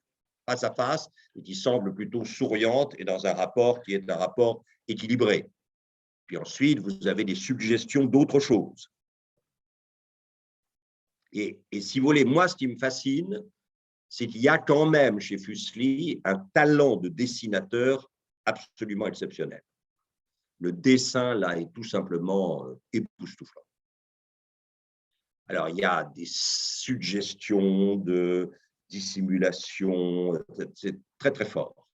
face à face et qui semble plutôt souriante et dans un rapport qui est un rapport équilibré. Puis ensuite, vous avez des suggestions d'autres choses. Et si vous voulez, moi, ce qui me fascine, c'est qu'il y a quand même chez Fuseli un talent de dessinateur absolument exceptionnel. Le dessin, là, est tout simplement époustouflant. Alors, il y a des suggestions de dissimulation, c'est très, très fort.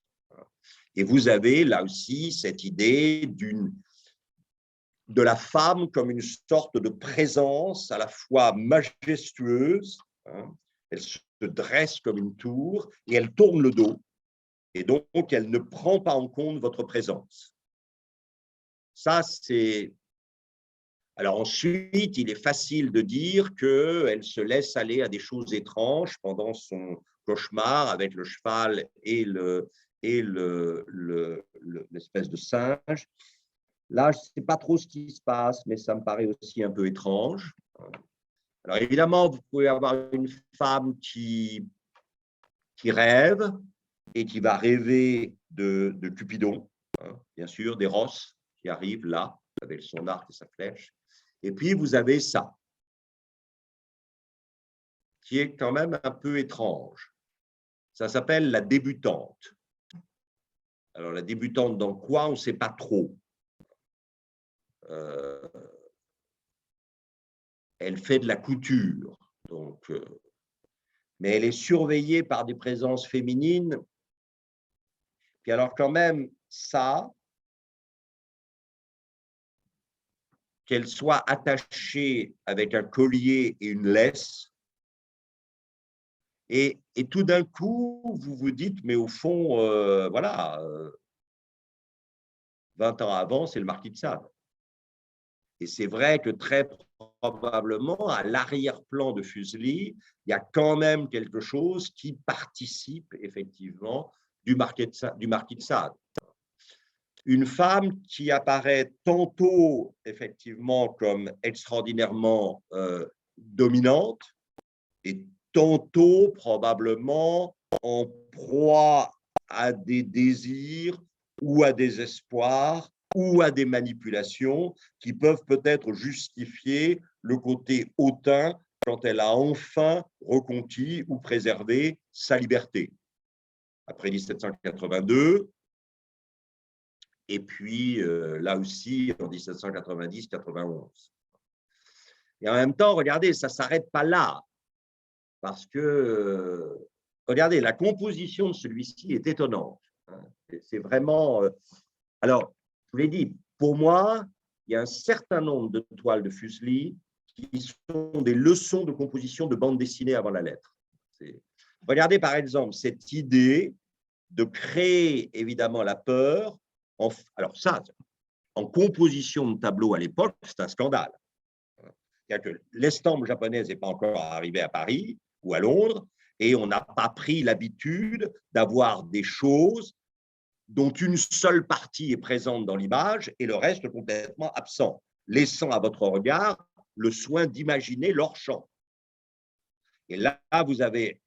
Et vous avez là aussi cette idée de la femme comme une sorte de présence à la fois majestueuse, elle se dresse comme une tour et elle tourne le dos, et donc elle ne prend pas en compte votre présence. Ça, c'est... Alors ensuite, il est facile de dire qu'elle se laisse aller à des choses étranges pendant son cauchemar avec le cheval et l'espèce de singe. Là, je ne sais pas trop ce qui se passe, mais ça me paraît aussi un peu étrange. Alors évidemment, vous pouvez avoir une femme qui rêve et qui va rêver de Cupidon, bien sûr, d'Eros qui arrive là, avec son arc et sa flèche. Et puis, vous avez ça, qui est quand même un peu étrange. Ça s'appelle la débutante. Alors, la débutante dans quoi? On ne sait pas trop. Elle fait de la couture, donc, mais elle est surveillée par des présences féminines. Puis alors quand même, ça, qu'elle soit attachée avec un collier et une laisse, et tout d'un coup, vous vous dites, mais au fond, voilà, 20 ans avant, c'est le marquis de Sade. Et c'est vrai que très probablement, à l'arrière-plan de Fuseli, il y a quand même quelque chose qui participe effectivement du marquis de Sade. Une femme qui apparaît tantôt effectivement comme extraordinairement dominante et tantôt probablement en proie à des désirs ou à des espoirs ou à des manipulations qui peuvent peut-être justifier le côté hautain quand elle a enfin reconquis ou préservé sa liberté. Après 1782, et puis là aussi en 1790-91. Et en même temps, regardez, ça ne s'arrête pas là, parce que, regardez, la composition de celui-ci est étonnante. C'est vraiment... alors, je vous l'ai dit, pour moi, il y a un certain nombre de toiles de Fuseli qui sont des leçons de composition de bande dessinée avant la lettre. Regardez par exemple cette idée de créer évidemment la peur Alors ça, en composition de tableau à l'époque, c'est un scandale. C'est-à-dire que l'estampe japonaise n'est pas encore arrivée à Paris ou à Londres, et on n'a pas pris l'habitude d'avoir des choses dont une seule partie est présente dans l'image et le reste complètement absent, laissant à votre regard le soin d'imaginer leur champ. Et là, vous avez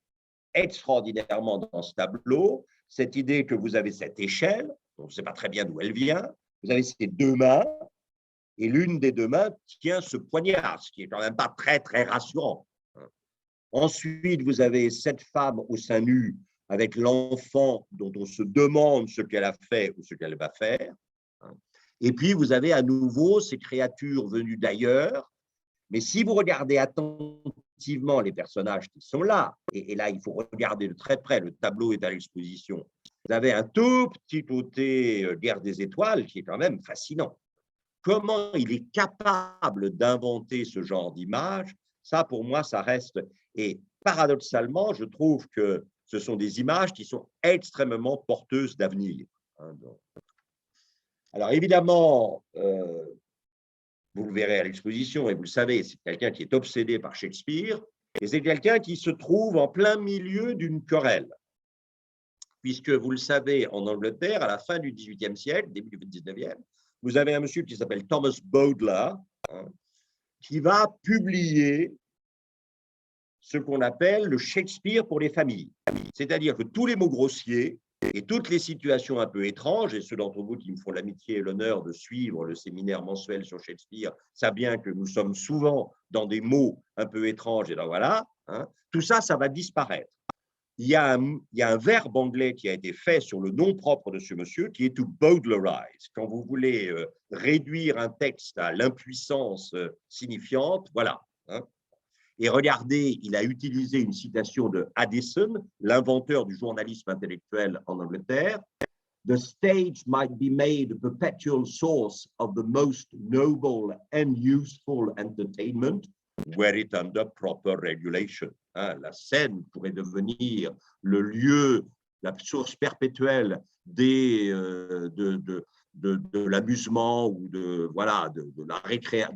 extraordinairement dans ce tableau cette idée que vous avez cette échelle, on ne sait pas très bien d'où elle vient, vous avez ces deux mains, et l'une des deux mains tient ce poignard, ce qui est quand même pas très, très rassurant. Ensuite, vous avez cette femme au sein nu avec l'enfant dont on se demande ce qu'elle a fait ou ce qu'elle va faire. Et puis, vous avez à nouveau ces créatures venues d'ailleurs. Mais si vous regardez attentivement les personnages qui sont là, et là, il faut regarder de très près, le tableau est à l'exposition, vous avez un tout petit côté Guerre des étoiles qui est quand même fascinant. Comment il est capable d'inventer ce genre d'image, ça, pour moi, ça reste… Et paradoxalement, je trouve que ce sont des images qui sont extrêmement porteuses d'avenir. Alors, évidemment, vous le verrez à l'exposition, et vous le savez, c'est quelqu'un qui est obsédé par Shakespeare, et c'est quelqu'un qui se trouve en plein milieu d'une querelle. Puisque, vous le savez, en Angleterre, à la fin du XVIIIe siècle, début du XIXe, vous avez un monsieur qui s'appelle Thomas Bowdler, qui va publier ce qu'on appelle le Shakespeare pour les familles. C'est-à-dire que tous les mots grossiers et toutes les situations un peu étranges, et ceux d'entre vous qui me font l'amitié et l'honneur de suivre le séminaire mensuel sur Shakespeare savent bien que nous sommes souvent dans des mots un peu étranges, et là voilà, tout ça, ça va disparaître. Il y a un verbe anglais qui a été fait sur le nom propre de ce monsieur, qui est to Bowdlerize. Quand vous voulez réduire un texte à l'impuissance signifiante, voilà. Et regardez, il a utilisé une citation de Addison, l'inventeur du journalisme intellectuel en Angleterre. The stage might be made a perpetual source of the most noble and useful entertainment, were it under proper regulation. La scène pourrait devenir le lieu, la source perpétuelle de l'amusement ou de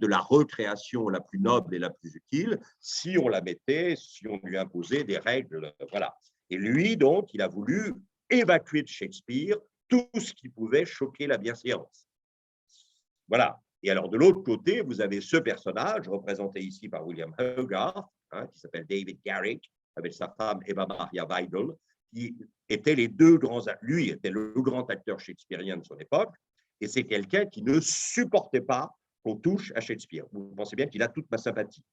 la recréation la plus noble et la plus utile, si on la mettait, si on lui imposait des règles. Voilà. Et lui, donc, il a voulu évacuer de Shakespeare tout ce qui pouvait choquer la bienséance. Voilà. Et alors, de l'autre côté, vous avez ce personnage, représenté ici par William Hogarth, qui s'appelle David Garrick, avec sa femme Eva Maria Weigel, qui étaient les deux grands… Lui était le grand acteur shakespearien de son époque, et c'est quelqu'un qui ne supportait pas qu'on touche à Shakespeare. Vous pensez bien qu'il a toute ma sympathie.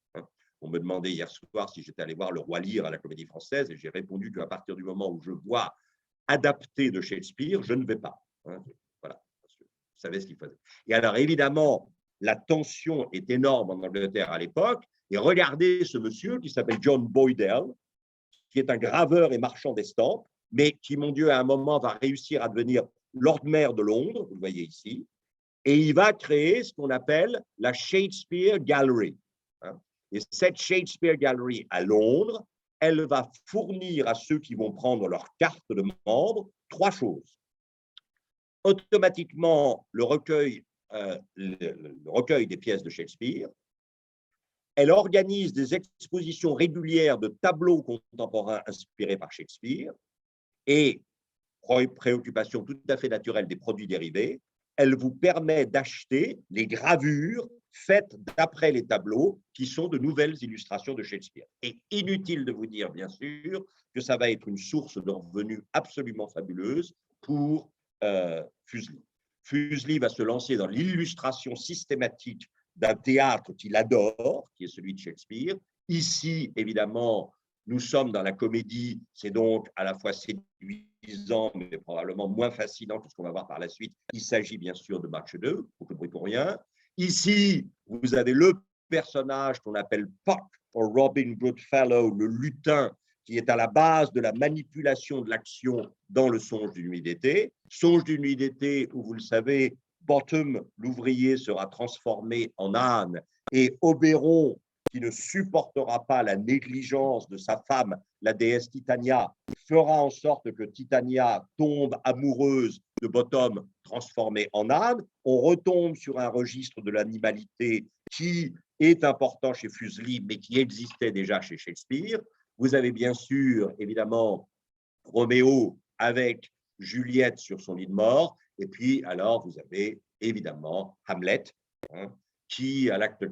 On me demandait hier soir si j'étais allé voir Le Roi Lear à la Comédie Française, et j'ai répondu qu'à partir du moment où je vois adapté de Shakespeare, je ne vais pas. Voilà. Vous savez ce qu'il faisait. Et alors, évidemment, la tension est énorme en Angleterre à l'époque. Et regardez ce monsieur qui s'appelle John Boydell, qui est un graveur et marchand d'estampes, mais qui, mon Dieu, à un moment, va réussir à devenir Lord Mayor de Londres, vous le voyez ici, et il va créer ce qu'on appelle la Shakespeare Gallery. Et cette Shakespeare Gallery à Londres, elle va fournir à ceux qui vont prendre leur carte de membre trois choses. Automatiquement, le recueil des pièces de Shakespeare. Elle organise des expositions régulières de tableaux contemporains inspirés par Shakespeare et, préoccupation tout à fait naturelle des produits dérivés, elle vous permet d'acheter les gravures faites d'après les tableaux qui sont de nouvelles illustrations de Shakespeare. Et inutile de vous dire, bien sûr, que ça va être une source de revenus absolument fabuleuse pour Fuseli. Fuseli va se lancer dans l'illustration systématique d'un théâtre qu'il adore, qui est celui de Shakespeare. Ici, évidemment, nous sommes dans la comédie, c'est donc à la fois séduisant, mais probablement moins fascinant que ce qu'on va voir par la suite. Il s'agit bien sûr de March II, beaucoup de bruit pour rien. Ici, vous avez le personnage qu'on appelle Puck, ou Robin Goodfellow, le lutin, qui est à la base de la manipulation de l'action dans le Songe d'une nuit d'été. Songe d'une nuit d'été où, vous le savez, Bottom, l'ouvrier, sera transformé en âne et Oberon, qui ne supportera pas la négligence de sa femme, la déesse Titania, fera en sorte que Titania tombe amoureuse de Bottom transformé en âne. On retombe sur un registre de l'animalité qui est important chez Fuseli, mais qui existait déjà chez Shakespeare. Vous avez bien sûr, évidemment, Roméo avec Juliette sur son lit de mort. Et puis, alors, vous avez évidemment Hamlet, hein, qui, à l'acte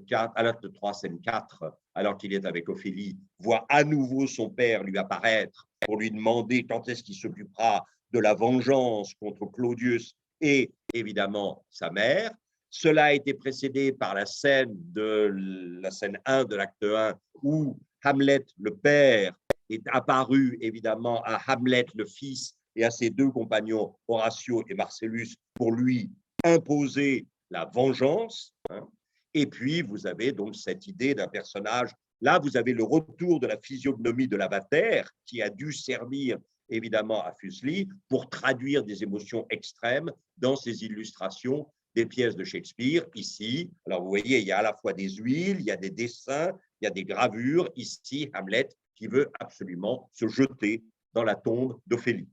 3, scène 4, alors qu'il est avec Ophélie, voit à nouveau son père lui apparaître pour lui demander quand est-ce qu'il s'occupera de la vengeance contre Claudius et évidemment sa mère. Cela a été précédé par la scène 1 de l'acte 1 où Hamlet, le père, est apparu évidemment à Hamlet, le fils, et à ses deux compagnons, Horatio et Marcellus, pour lui imposer la vengeance. Hein. Et puis, vous avez donc cette idée d'un personnage. Là, vous avez le retour de la physiognomie de l'Avatar, qui a dû servir évidemment à Fuseli pour traduire des émotions extrêmes dans ses illustrations des pièces de Shakespeare. Ici, alors vous voyez, il y a à la fois des huiles, il y a des dessins, il y a des gravures. Ici, Hamlet qui veut absolument se jeter dans la tombe d'Ophélie.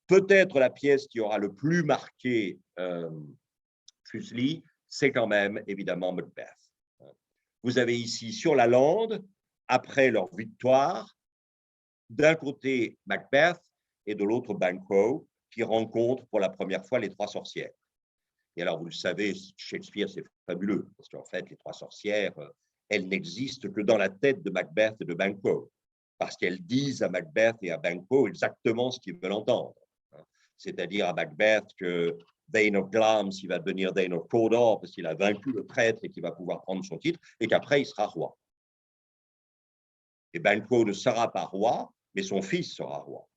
Peut-être la pièce qui aura le plus marqué Fuseli, c'est quand même évidemment Macbeth. Vous avez ici sur la lande, après leur victoire, d'un côté Macbeth et de l'autre Banquo, qui rencontrent pour la première fois les trois sorcières. Et alors, vous le savez, Shakespeare, c'est fabuleux, parce qu'en fait, les trois sorcières, elles n'existent que dans la tête de Macbeth et de Banquo, parce qu'elles disent à Macbeth et à Banquo exactement ce qu'ils veulent entendre. C'est-à-dire à Macbeth que Thane of Glamis, il va devenir Thane of Cawdor parce qu'il a vaincu le traître et qu'il va pouvoir prendre son titre, et qu'après, il sera roi. Et Banquo ne sera pas roi, mais son fils sera roi.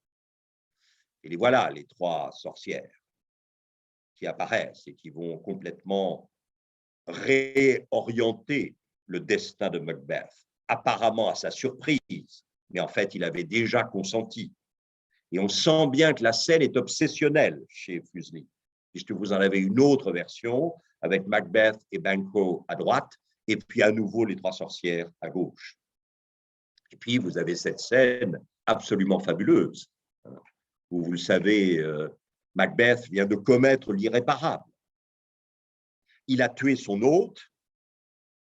Et les voilà, les trois sorcières qui apparaissent et qui vont complètement réorienter le destin de Macbeth, apparemment à sa surprise, mais en fait, il avait déjà consenti. Et on sent bien que la scène est obsessionnelle chez Fuseli, puisque vous en avez une autre version avec Macbeth et Banquo à droite, et puis à nouveau les trois sorcières à gauche. Et puis, vous avez cette scène absolument fabuleuse, où vous le savez, Macbeth vient de commettre l'irréparable. Il a tué son hôte,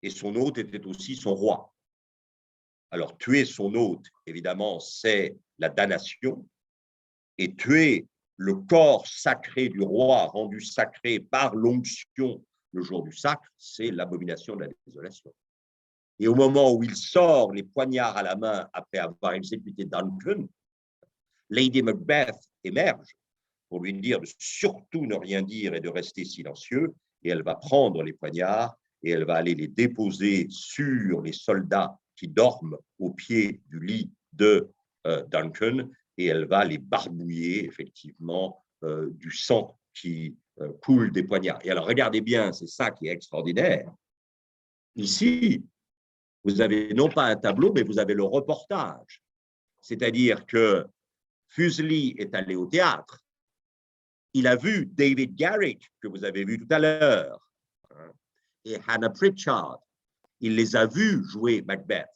et son hôte était aussi son roi. Alors, tuer son hôte, évidemment, c'est la damnation, et tuer le corps sacré du roi, rendu sacré par l'onction le jour du sacre, c'est l'abomination de la désolation. Et au moment où il sort les poignards à la main après avoir exécuté Duncan, Lady Macbeth émerge pour lui dire de surtout ne rien dire et de rester silencieux, et elle va prendre les poignards et elle va aller les déposer sur les soldats qui dorment au pied du lit de Duncan, et elle va les barbouiller effectivement du sang qui coule des poignards. Et alors regardez bien, c'est ça qui est extraordinaire. Ici, vous avez non pas un tableau, mais vous avez le reportage. C'est-à-dire que Fuseli est allé au théâtre. Il a vu David Garrick, que vous avez vu tout à l'heure, et Hannah Pritchard. Il les a vus jouer Macbeth.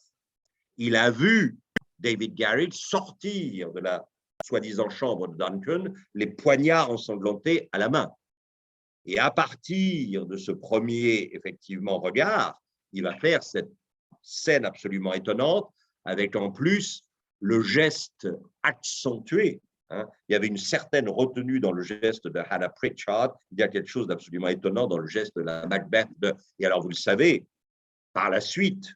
Il a vu David Garrick sortir de la soi-disant chambre de Duncan, les poignards ensanglantés à la main. Et à partir de ce premier, effectivement, regard, il va faire cette scène absolument étonnante, avec en plus le geste accentué. Hein. Il y avait une certaine retenue dans le geste de Hannah Pritchard. Il y a quelque chose d'absolument étonnant dans le geste de la Macbeth. Et alors, vous le savez, par la suite,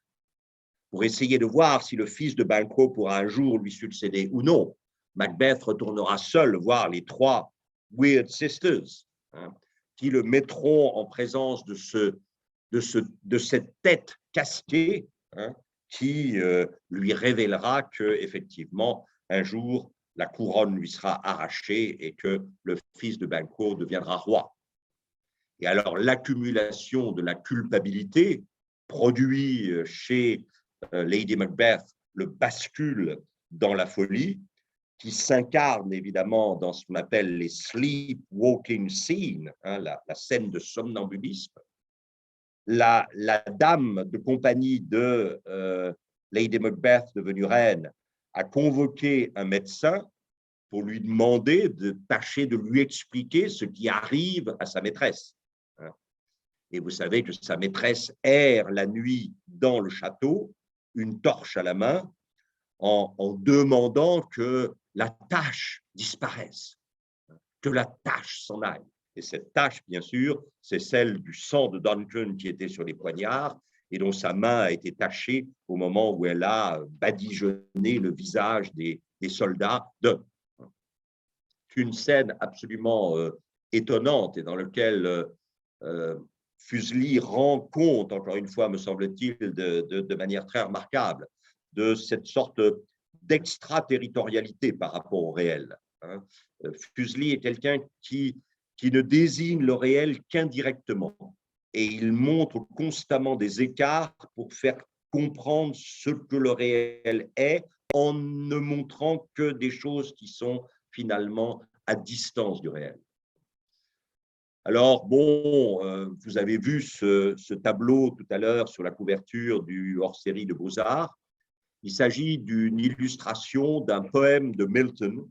pour essayer de voir si le fils de Banquo pourra un jour lui succéder ou non, Macbeth retournera seul voir les trois Weird Sisters, hein, qui le mettront en présence de cette tête casquée, hein, qui lui révélera que effectivement un jour la couronne lui sera arrachée et que le fils de Banquo deviendra roi. Et alors l'accumulation de la culpabilité produit chez Lady Macbeth le bascule dans la folie, qui s'incarne évidemment dans ce qu'on appelle les sleepwalking scenes, hein, la scène de somnambulisme, la dame de compagnie de Lady Macbeth, devenue reine, a convoqué un médecin pour lui demander de tâcher de lui expliquer ce qui arrive à sa maîtresse. Et vous savez que sa maîtresse erre la nuit dans le château, une torche à la main, en demandant que la tâche disparaisse, que la tâche s'en aille. Et cette tâche, bien sûr, c'est celle du sang de Duncan qui était sur les poignards et dont sa main a été tachée au moment où elle a badigeonné le visage des soldats. C'est une scène absolument étonnante et dans laquelle Fuseli rend compte, encore une fois, me semble-t-il, de manière très remarquable, de cette sorte d'extraterritorialité par rapport au réel. Fuseli est quelqu'un qui ne désigne le réel qu'indirectement. Et il montre constamment des écarts pour faire comprendre ce que le réel est en ne montrant que des choses qui sont finalement à distance du réel. Alors, bon, vous avez vu ce tableau tout à l'heure sur la couverture du hors-série de Beaux-Arts. Il s'agit d'une illustration d'un poème de Milton.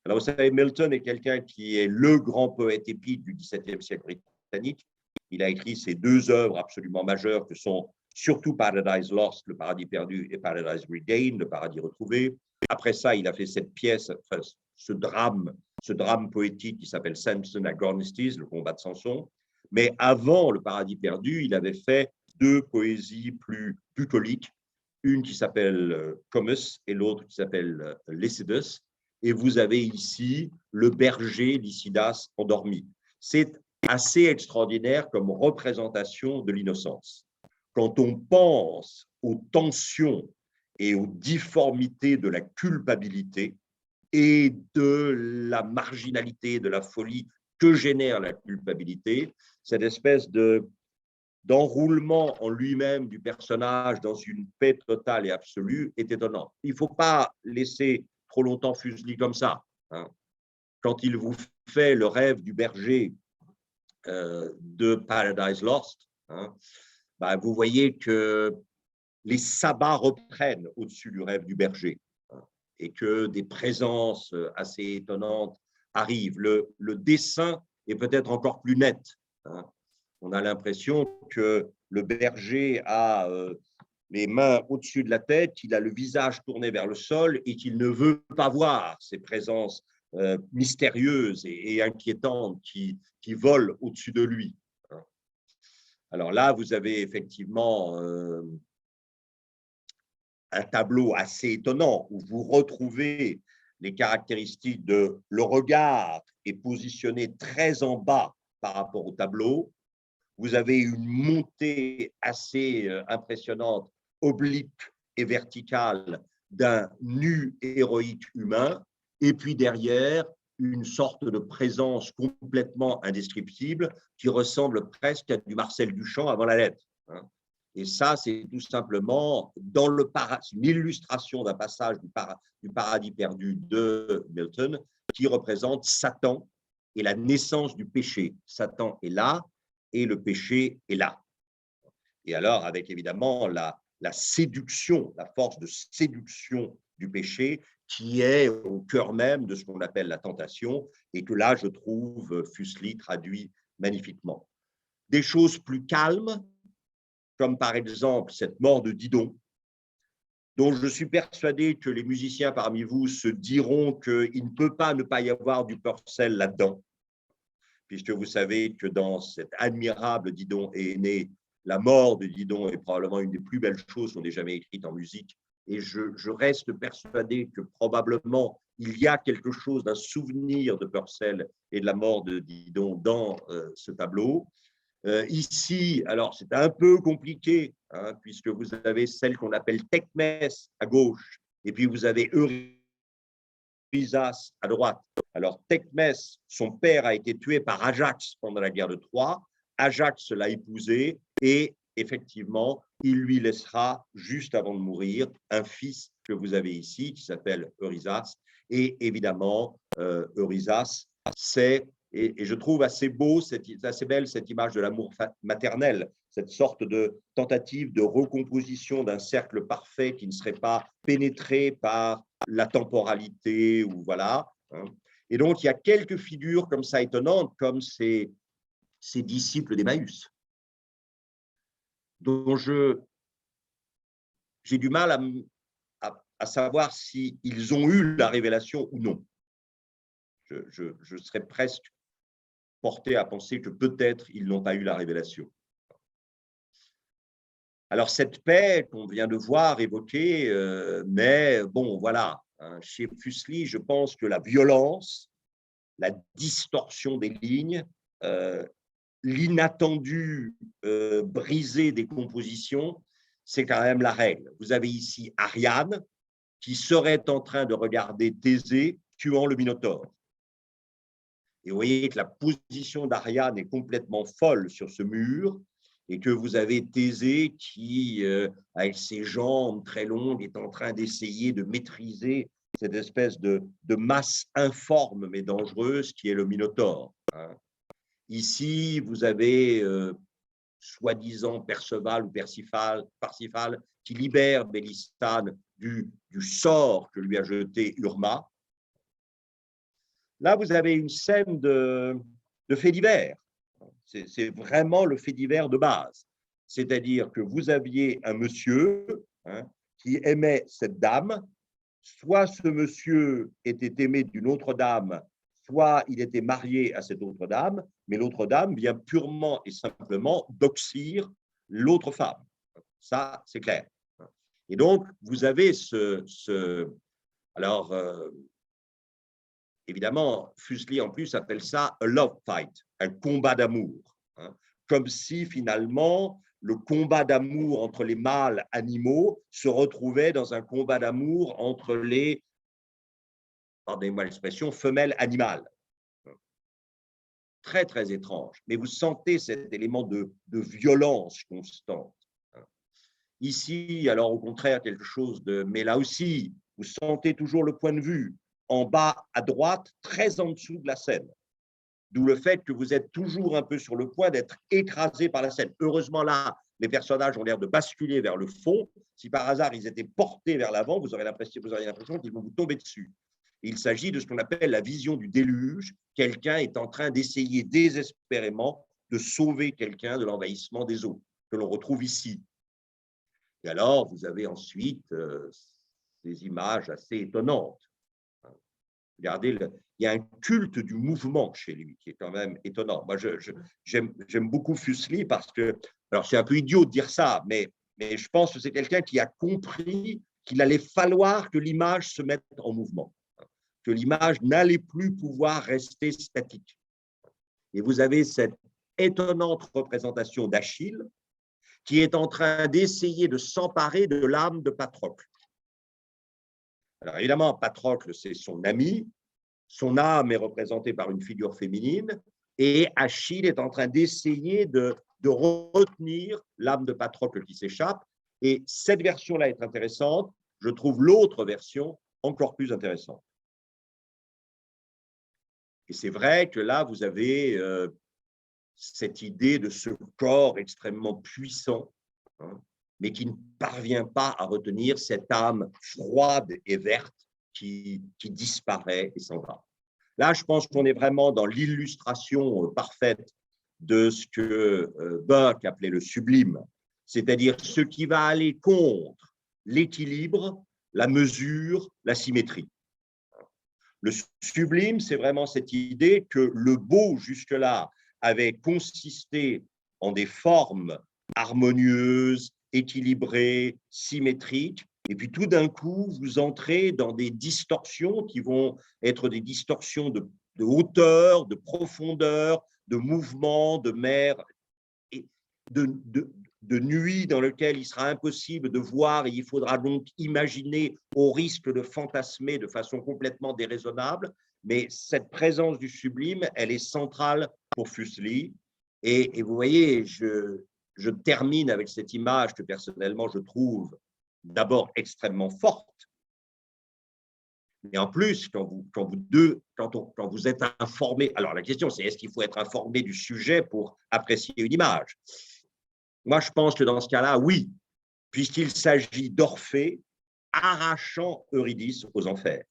Alors, vous savez, Milton est quelqu'un qui est le grand poète épique du XVIIe siècle britannique. Il a écrit ces deux œuvres absolument majeures que sont surtout Paradise Lost, le paradis perdu, et Paradise Regained, le paradis retrouvé. Après ça, il a fait cette pièce, enfin, ce drame poétique qui s'appelle Samson Agonistes, le combat de Samson. Mais avant le paradis perdu, il avait fait deux poésies plus bucoliques, une qui s'appelle Comus et l'autre qui s'appelle Lycidas. Et vous avez ici le berger Lycidas endormi. C'est assez extraordinaire comme représentation de l'innocence. Quand on pense aux tensions et aux difformités de la culpabilité et de la marginalité, de la folie que génère la culpabilité, cette espèce d'enroulement en lui-même du personnage dans une paix totale et absolue est étonnant. Il ne faut pas laisser trop longtemps Fuseli comme ça. Quand il vous fait le rêve du berger de Paradise Lost, vous voyez que les sabbats reprennent au-dessus du rêve du berger et que des présences assez étonnantes arrivent. Le dessin est peut-être encore plus net. On a l'impression que le berger a les mains au-dessus de la tête, qu'il a le visage tourné vers le sol et qu'il ne veut pas voir ces présences mystérieuses et inquiétantes qui volent au-dessus de lui. Alors là, vous avez effectivement un tableau assez étonnant où vous retrouvez les caractéristiques de le regard est positionné très en bas par rapport au tableau. Vous avez une montée assez impressionnante, oblique et verticale d'un nu héroïque humain, et puis derrière, une sorte de présence complètement indescriptible qui ressemble presque à du Marcel Duchamp avant la lettre. Et ça, c'est tout simplement dans une illustration d'un passage du paradis perdu de Milton qui représente Satan et la naissance du péché. Satan est là et le péché est là. Et alors, avec évidemment la séduction, la force de séduction du péché qui est au cœur même de ce qu'on appelle la tentation et que là, je trouve Fuseli traduit magnifiquement. Des choses plus calmes, comme par exemple cette mort de Didon, dont je suis persuadé que les musiciens parmi vous se diront qu'il ne peut pas ne pas y avoir du Purcell là-dedans, puisque vous savez que dans cet admirable Didon est né, la mort de Didon est probablement une des plus belles choses qu'on ait jamais écrites en musique, et je reste persuadé que probablement il y a quelque chose d'un souvenir de Purcell et de la mort de Didon dans ce tableau. Ici, alors c'est un peu compliqué, puisque vous avez celle qu'on appelle Thecmès à gauche, et puis vous avez Eurysas à droite. Alors Thecmès, son père a été tué par Ajax pendant la guerre de Troie. Ajax l'a épousé et effectivement, il lui laissera, juste avant de mourir, un fils que vous avez ici, qui s'appelle Eurysas. Et évidemment, Eurysas, c'est Et je trouve assez beau, assez belle cette image de l'amour maternel, cette sorte de tentative de recomposition d'un cercle parfait qui ne serait pas pénétré par la temporalité ou voilà. Et donc, il y a quelques figures comme ça étonnantes, comme ces disciples d'Emmaüs, dont j'ai du mal à savoir s'ils ont eu la révélation ou non. Je serais presque porté à penser que peut-être ils n'ont pas eu la révélation. Alors, cette paix qu'on vient de voir évoquée, mais bon, voilà, hein, chez Fuseli, je pense que la violence, la distorsion des lignes, l'inattendu brisé des compositions, c'est quand même la règle. Vous avez ici Ariane qui serait en train de regarder Thésée tuant le Minotaure. Et vous voyez que la position d'Ariane est complètement folle sur ce mur et que vous avez Thésée qui, avec ses jambes très longues, est en train d'essayer de maîtriser cette espèce de masse informe mais dangereuse qui est le Minotaure. Ici, vous avez soi-disant Perceval ou Parsifal qui libère Bélistane du sort que lui a jeté Urma. Là, vous avez une scène de fait divers. C'est vraiment le fait divers de base. C'est-à-dire que vous aviez un monsieur qui aimait cette dame, soit ce monsieur était aimé d'une autre dame, soit il était marié à cette autre dame, mais l'autre dame vient purement et simplement doxir l'autre femme. Ça, c'est clair. Et donc, vous avez alors, évidemment, Fuseli en plus appelle ça a love fight, un combat d'amour, comme si finalement le combat d'amour entre les mâles animaux se retrouvait dans un combat d'amour entre les, pardonnez-moi l'expression, femelles animales. Très, très étrange. Mais vous sentez cet élément de violence constante. Ici, alors au contraire, quelque chose de… Mais là aussi, vous sentez toujours le point de vue en bas à droite, très en dessous de la scène. D'où le fait que vous êtes toujours un peu sur le point d'être écrasé par la scène. Heureusement, là, les personnages ont l'air de basculer vers le fond. Si par hasard, ils étaient portés vers l'avant, vous auriez l'impression qu'ils vont vous tomber dessus. Il s'agit de ce qu'on appelle la vision du déluge. Quelqu'un est en train d'essayer désespérément de sauver quelqu'un de l'envahissement des eaux, que l'on retrouve ici. Et alors, vous avez ensuite des images assez étonnantes. Regardez, il y a un culte du mouvement chez lui qui est quand même étonnant. Moi, j'aime beaucoup Fuseli parce que, alors c'est un peu idiot de dire ça, mais je pense que c'est quelqu'un qui a compris qu'il allait falloir que l'image se mette en mouvement, que l'image n'allait plus pouvoir rester statique. Et vous avez cette étonnante représentation d'Achille qui est en train d'essayer de s'emparer de l'âme de Patrocle. Alors évidemment, Patrocle, c'est son ami, son âme est représentée par une figure féminine, et Achille est en train d'essayer de retenir l'âme de Patrocle qui s'échappe. Et cette version-là est intéressante. Je trouve l'autre version encore plus intéressante. Et c'est vrai que là, vous avez cette idée de ce corps extrêmement puissant, mais qui ne parvient pas à retenir cette âme froide et verte qui disparaît et s'en va. Là, je pense qu'on est vraiment dans l'illustration parfaite de ce que Burke appelait le sublime, c'est-à-dire ce qui va aller contre l'équilibre, la mesure, la symétrie. Le sublime, c'est vraiment cette idée que le beau, jusque-là, avait consisté en des formes harmonieuses, équilibrées, symétriques, et puis tout d'un coup, vous entrez dans des distorsions qui vont être des distorsions de hauteur, de profondeur, de mouvement, de mer, et de nuit dans lequel il sera impossible de voir et il faudra donc imaginer au risque de fantasmer de façon complètement déraisonnable. Mais cette présence du sublime, elle est centrale pour Fuseli. Et vous voyez, je termine avec cette image que personnellement je trouve d'abord extrêmement forte, Mais en plus, quand vous êtes informé, alors la question c'est est-ce qu'il faut être informé du sujet pour apprécier une image? Moi, je pense que dans ce cas-là, oui, puisqu'il s'agit d'Orphée arrachant Eurydice aux enfers.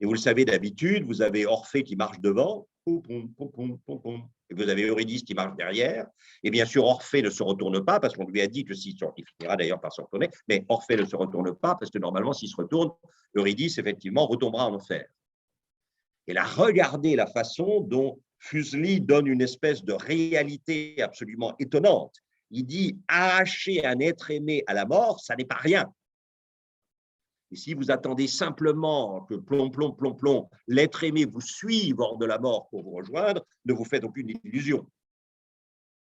Et vous le savez d'habitude, vous avez Orphée qui marche devant, poum, poum, poum, poum, poum, poum, et vous avez Eurydice qui marche derrière. Et bien sûr, Orphée ne se retourne pas, parce qu'on lui a dit que s'il finira d'ailleurs par se retourner, mais Orphée ne se retourne pas, parce que normalement, s'il se retourne, Eurydice, effectivement, retombera en enfer. Et là, regardez la façon dont Fuseli donne une espèce de réalité absolument étonnante. Il dit arracher un être aimé à la mort, ça n'est pas rien. Et si vous attendez simplement que plomb, plomb, plomb, plomb, l'être aimé vous suive hors de la mort pour vous rejoindre, ne vous faites aucune illusion.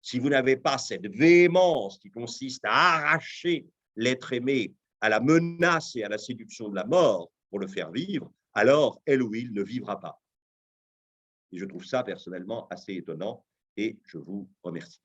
Si vous n'avez pas cette véhémence qui consiste à arracher l'être aimé à la menace et à la séduction de la mort pour le faire vivre, alors elle ou il ne vivra pas. Et je trouve ça personnellement assez étonnant et je vous remercie.